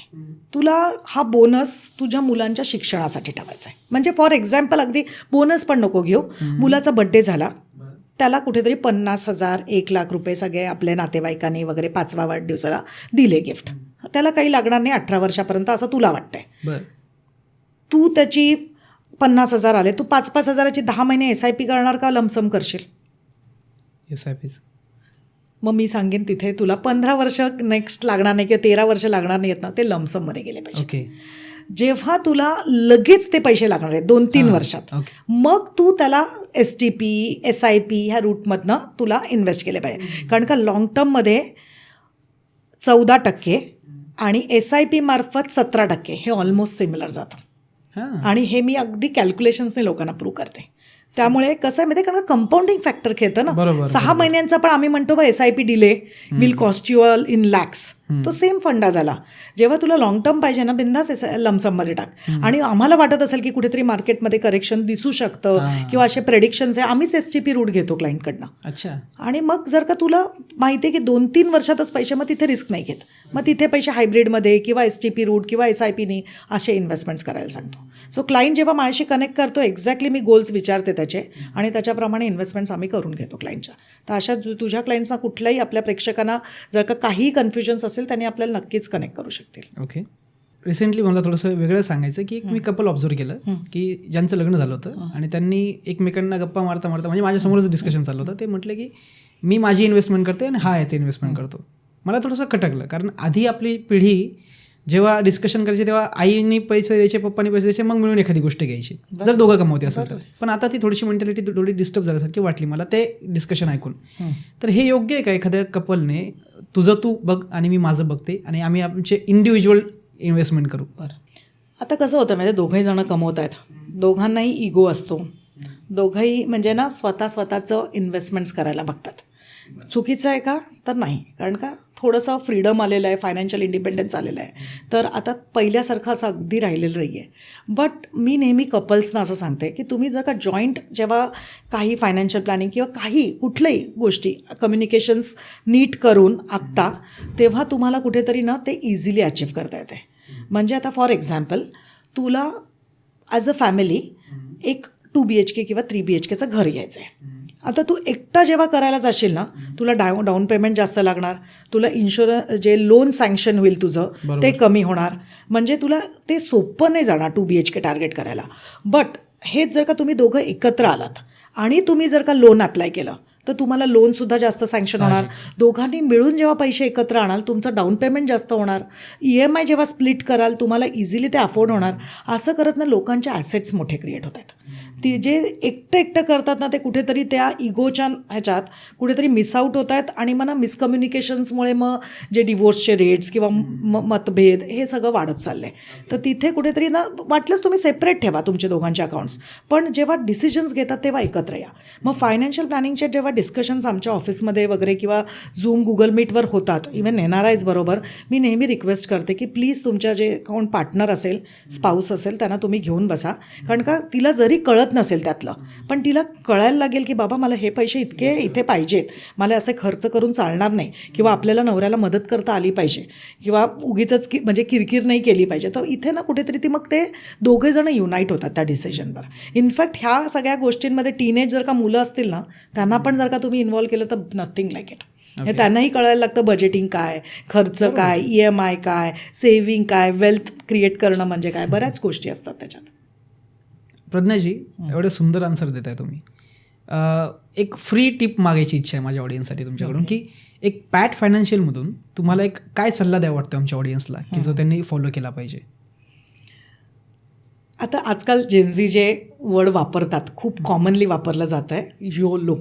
तुला हा बोनस तुझ्या मुलांच्या शिक्षणासाठी ठेवायचा आहे. म्हणजे फॉर एक्झाम्पल अगदी बोनस पण नको घेऊ, मुलाचा बड्डे झाला, त्याला कुठेतरी 50,000 1,00,000 रुपये सगळे आपल्या नातेवाईकांनी वगैरे 5व्या वाढदिवसाला दिले गिफ्ट. त्याला काही लागणार नाही 18 वर्षापर्यंत असं तुला वाटतंय. बरं. तू त्याची 50,000 आले, तू 5-5 हजाराची 10 महिने SIP करणार का लमसम करशील? SIPs. मग मी सांगेन तिथे तुला 15 वर्ष नेक्स्ट लागणार नाही किंवा 13 वर्ष लागणार नाही आहेत ना, ते लमसममध्ये गेले पाहिजे. ओके. जेव्हा तुला लगेच ते पैसे लागणार आहेत 2-3 वर्षात, मग तू त्याला STP SIP ह्या रूटमधनं तुला इन्व्हेस्ट केले पाहिजे. कारण का लाँग टर्ममध्ये 14% आणि SIP मार्फत 17% हे ऑलमोस्ट सिमिलर जातं. आणि हे मी अगदी कॅल्क्युलेशन्सने लोकांना प्रूव्ह करते. त्यामुळे कसं आहे माहिती आहे, कारण कंपाऊंडिंग फॅक्टर खेळतं ना. 6 महिन्यांचा पण आम्ही म्हणतो बा SIP delay will cost you all in lakhs, तो सेम फंडा झाला. जेव्हा तुला लॉंग टर्म पाहिजे ना, बिंदास लमसममध्ये टाक. आणि आम्हाला वाटत असेल की कुठेतरी मार्केटमध्ये करेक्शन दिसू शकतं किंवा असे प्रेडिक्शन्स आहे, आम्हीच STP रूट घेतो क्लायंटकडनं. अच्छा. आणि मग जर का तुला माहिती आहे की 2-3 वर्षातच पैसे, मग तिथे रिस्क नाही घेत, मग तिथे पैसे हायब्रिडमध्ये किंवा STP रूट किंवा SIPनी असे इन्व्हेस्टमेंट्स करायला सांगतो. सो क्लायंट जेव्हा माझ्याशी कनेक्ट करतो, एक्झॅक्टली मी गोल्स विचारते त्याचे आणि त्याच्याप्रमाणे इन्व्हेस्टमेंट्स आम्ही करून घेतो क्लायंटच्या. तर अशा तुझ्या क्लायंट्सना कुठल्याही आपल्या प्रेक्षकांना जर का काहीही कन्फ्युजन्स असेल त्यांनी आपल्याला नक्कीच कनेक्ट करू शकतील. ओके. रिसेंटली मला थोडंसं वेगळं सांगायचं की मी कपल ऑब्झर्व केलं की ज्यांचं लग्न झालं होतं आणि त्यांनी एकमेकांना गप्पा मारता मारता, म्हणजे माझ्यासमोरच डिस्कशन चाललं होतं, ते म्हटलं की मी माझी इन्व्हेस्टमेंट करते आणि हा याचं इन्व्हेस्टमेंट करतो. मला थोडंसं खटकलं, कारण आधी आपली पिढी जेव्हा डिस्कशन करायची तेव्हा आईनी पैसे द्यायचे, पप्पानी पैसे द्यायचे, मग मिळून एखादी गोष्ट घ्यायची जर दोघं कमवते असेल तर. पण आता ती थोडीशी मेंटॅलिटी थोडी डिस्टर्ब झाल्यासारखी वाटली मला ते डिस्कशन ऐकून. तर हे योग्य आहे का एखाद्या कपलने, तुझं तू बघ आणि मी माझं बघते आणि आम्ही आमचे इंडिव्हिज्युअल इन्व्हेस्टमेंट करू? बरं. आता कसं होतं म्हणजे दोघंही जणं कमवत आहेत, दोघांनाही इगो असतो, दोघंही म्हणजे ना स्वतःचं इन्व्हेस्टमेंट्स करायला बघतात. चुकीचं आहे का? तर नाही. कारण का थोडंसं फ्रीडम आलेलं आहे, फायनान्शियल इंडिपेंडन्स आलेलं आहे, तर आता पहिल्यासारखं असं अगदी राहिलेलं नाही आहे. बट मी नेहमी कपल्सना असं सांगते की तुम्ही जर का जॉईंट जेव्हा काही फायनान्शियल प्लॅनिंग किंवा काही कुठल्याही गोष्टी कम्युनिकेशन्स नीट करून आखता, तेव्हा तुम्हाला कुठेतरी ना ते इझिली अचीव्ह करता येते. म्हणजे आता फॉर एक्झाम्पल तुला ॲज अ फॅमिली एक 2 BHK किंवा 3 BHKचं घर घ्यायचं आहे. आता तू एकटा जेव्हा करायला जाशील ना, तुला डाऊन पेमेंट जास्त लागणार, तुला इन्शुरन्स जे लोन सँक्शन होईल तुझं ते कमी होणार, म्हणजे तुला ते सोपं नाही जाणार 2 BHK टार्गेट करायला. बट हेच जर का तुम्ही दोघं एकत्र आलात आणि तुम्ही जर का लोन अप्लाय केलं तर तुम्हाला लोनसुद्धा जास्त सँक्शन होणार. दोघांनी मिळून जेव्हा पैसे एकत्र आणाल तुमचं डाऊन पेमेंट जास्त होणार, EMI जेव्हा स्प्लिट कराल तुम्हाला इझिली ते अफोर्ड होणार. असं करत ना लोकांचे ॲसेट्स मोठे क्रिएट होत आहेत. ती जे एकटं करतात ना ते कुठेतरी त्या इगोच्या ह्याच्यात कुठेतरी मिसआउट होत आहेत आणि मला मिसकम्युनिकेशन्समुळे मग जे डिवोर्सचे रेट्स किंवा मतभेद हे सगळं वाढत चाललं आहे. तर तिथे कुठेतरी ना वाटलंच तुम्ही सेपरेट ठेवा तुमचे दोघांचे अकाउंट्स, पण जेव्हा डिसिजन्स घेतात तेव्हा एकत्र या. मग फायनान्शियल प्लॅनिंगचे जेव्हा डिस्कशन्स आमच्या ऑफिसमध्ये वगैरे किंवा झूम गुगल मीटवर होतात, इवन NRIs बरोबर, मी नेहमी रिक्वेस्ट करते की प्लीज तुमच्या जे कोण पार्टनर असेल, स्पाऊस असेल, त्यांना तुम्ही घेऊन बसा. कारण का तिला जरी कळत नसेल त्यातलं, पण तिला कळायला लागेल की बाबा मला हे पैसे इतके इथे पाहिजेत, मला असे खर्च करून चालणार नाही, किंवा आपल्याला नवऱ्याला मदत करता आली पाहिजे, किंवा उगीचंच म्हणजे किरकिर नाही केली पाहिजे. तर इथे ना कुठेतरी ती मग ते दोघे जण युनाईट होतात त्या डिसिजनवर. इनफॅक्ट ह्या सगळ्या गोष्टींमध्ये टीनेज जर का मुलं असतील ना, त्यांना पण जर का तुम्ही इन्व्हॉल्व केलं तर नथिंग लाईक इट. हे त्यांनाही कळायला लागतं बजेटिंग काय, खर्च काय, EMI काय, सेव्हिंग काय, वेल्थ क्रिएट करणं म्हणजे काय, बऱ्याच गोष्टी असतात त्याच्यात. प्रज्ञाजी, एवढे सुंदर आन्सर देत आहे तुम्ही. एक फ्री टिप मागायची इच्छा आहे माझ्या ऑडियन्ससाठी तुमच्याकडून, की एक पॅट फायनान्शियलमधून तुम्हाला एक काय सल्ला द्यावा वाटतो आमच्या ऑडियन्सला, की जो त्यांनी फॉलो केला पाहिजे? आता आजकाल जेनझी जे वर्ड वापरतात, खूप कॉमनली वापरलं जातं आहे, YOLO.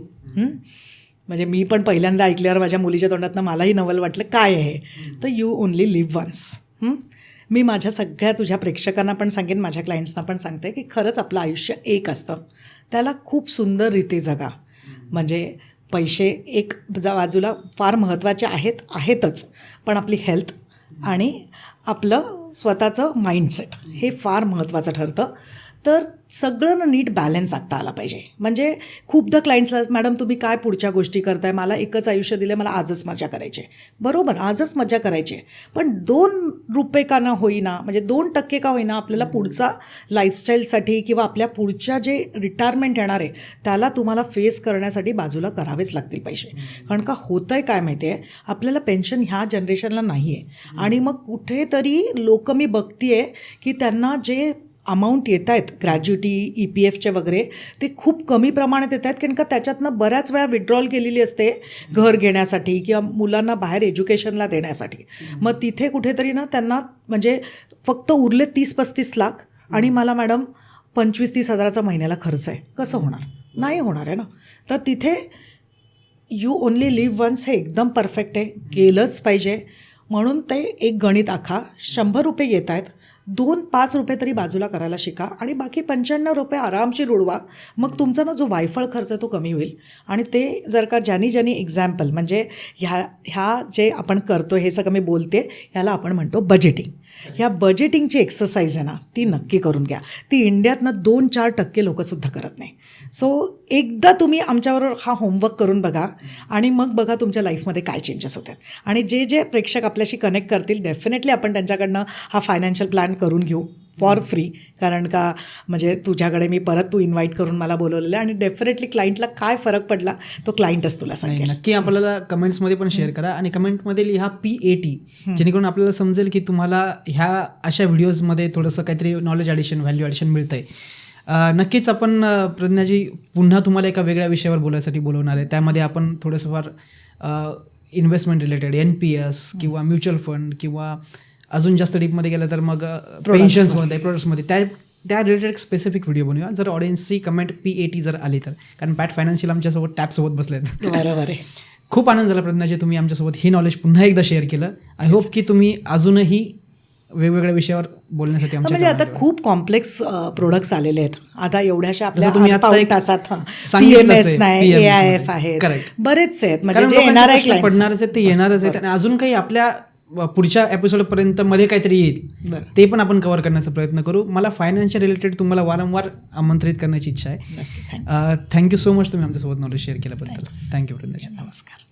म्हणजे मी पण पहिल्यांदा ऐकल्यावर माझ्या मुलीच्या तोंडातनं मलाही नवल वाटलं, काय आहे? तर यू ओनली लिव्ह वन्स. मी माझ्या सगळ्या तुझ्या प्रेक्षकांना पण सांगेन, माझ्या क्लायंट्सना पण सांगते की खरंच आपलं आयुष्य एक असतं, त्याला खूप सुंदर रीती जगा. म्हणजे पैसे एक बाजूला फार महत्त्वाचे आहेतच, पण आपली हेल्थ आणि आपलं स्वतःचं माइंडसेट हे फार महत्त्वाचं ठरतं. तर सगळं ना नीट बॅलन्स आखता आला पाहिजे. म्हणजे खूपदा क्लायंट्सला, मॅडम तुम्ही काय पुढच्या गोष्टी करताय, मला एकच आयुष्य दिलं, मला आजच मजा करायची आहे. बरोबर, आजच मजा करायची आहे, पण 2 रुपये का ना होईना, म्हणजे 2% का होईना, आपल्याला पुढचा लाईफस्टाईलसाठी किंवा आपल्या पुढच्या जे रिटायरमेंट येणार आहे त्याला तुम्हाला फेस करण्यासाठी बाजूला करावेच लागतील पैसे. कारण का होतं आहे काय माहिती आहे, आपल्याला पेन्शन ह्या जनरेशनला नाही आहे. आणि मग कुठेतरी लोक मी बघते आहे की त्यांना जे अमाऊंट येत आहेत ग्रॅज्युटी, EPFचे वगैरे, ते खूप कमी प्रमाणात येत आहेत, कारण का त्याच्यातनं बऱ्याच वेळा विड्रॉल केलेली असते घर घेण्यासाठी किंवा मुलांना बाहेर एज्युकेशनला देण्यासाठी. मग तिथे कुठेतरी ना त्यांना म्हणजे फक्त उरले 30-35 लाख आणि मला मॅडम 25-30 हजाराचा महिन्याला खर्च आहे, कसं होणार? नाही होणार आहे ना. तर तिथे यू ओनली लिव्ह वन्स हे एकदम परफेक्ट आहे, केलंच पाहिजे. म्हणून ते एक गणित आखा, 100 रुपये येत आहेत, 2-5 रुपये तरी बाजूला करायला शिका आणि बाकी 95 रुपये आरामशीर उडवा. मग तुमचा ना जो वायफळ खर्च तो कमी होईल. आणि ते जर का ज्यांनी एक्झाम्पल, म्हणजे ह्या जे आपण करतो हे सगळं मी बोलते, ह्याला आपण म्हणतो बजेटिंग. ह्या बजेटिंगची एक्सरसाइज आहे ना, ती नक्की करून घ्या. ती इंडियात ना 2-4% लोकंसुद्धा करत नाही. सो एकदा तुम्ही आमच्याबरोबर हा होमवर्क करून बघा आणि मग बघा तुमच्या लाईफमध्ये काय चेंजेस होतात. आणि जे प्रेक्षक आपल्याशी कनेक्ट करतील, डेफिनेटली आपण त्यांच्याकडनं हा फायनान्शियल प्लॅन करून घेऊ फॉर फ्री. कारण का म्हणजे तुझ्याकडे मी परत तू इन्व्हाइट करून मला बोलवलेलं आहे आणि डेफिनेटली क्लायंटला काय फरक पडला तो क्लायंटच तुला सांगेल. नक्की आपल्याला कमेंट्समध्ये पण शेअर करा आणि कमेंटमध्ये लिहा PAT, जेणेकरून आपल्याला समजेल की तुम्हाला ह्या अशा व्हिडिओजमध्ये थोडंसं काहीतरी नॉलेज ॲडिशन, व्हॅल्यू ॲडिशन मिळतं आहे. नक्कीच आपण प्रज्ञाजी पुन्हा तुम्हाला एका वेगळ्या विषयावर बोलायसाठी बोलवणार आहे. त्यामध्ये आपण थोडंसं फार इन्व्हेस्टमेंट रिलेटेड, NPS किंवा म्युच्युअल फंड किंवा अजून जास्त डीपमध्ये गेलं तर मग पेन्शन्समध्ये, प्रोडक्ट्समध्ये त्या रिलेटेड स्पेसिफिक व्हिडिओ बनवूया. जर ऑडियन्सची कमेंट PAT जर आली तर, कारण पॅट फायनान्शियल आमच्यासोबत टॅपसोबत बसले आहेत. बरोबर आहे. खूप आनंद झाला प्रज्ञाजी, तुम्ही आमच्यासोबत हे नॉलेज पुन्हा एकदा शेअर केलं. आय होप की तुम्ही अजूनही वेगवेगळ्या विषयावर बोलण्यासाठी म्हणजे आता खूप कॉम्प्लेक्स प्रोडक्ट्स आलेले आहेत. आता एवढ्याशा तुम्ही आपल्या आता एक तासात सांगितलंच आहे, PMS नाही, AIF आहेत, Correct. बरेचसे आहेत. म्हणजे कारण जे लोकांचे येणार प्रश्न पडणारच आहेत, ते येणारच आहेत आणि अजून काही आपल्या पुढच्या एपिसोडपर्यंत मध्ये काहीतरी येईल, ते पण आपण कव्हर करण्याचा प्रयत्न करू. मला फायनान्शियल रिलेटेड तुम्हाला वारंवार आमंत्रित करण्याची इच्छा आहे. थँक्यू सो मच तुम्ही आमच्यासोबत नॉलेज शेअर केल्याबद्दल. थँक्यू प्रज्ञा. नमस्कार.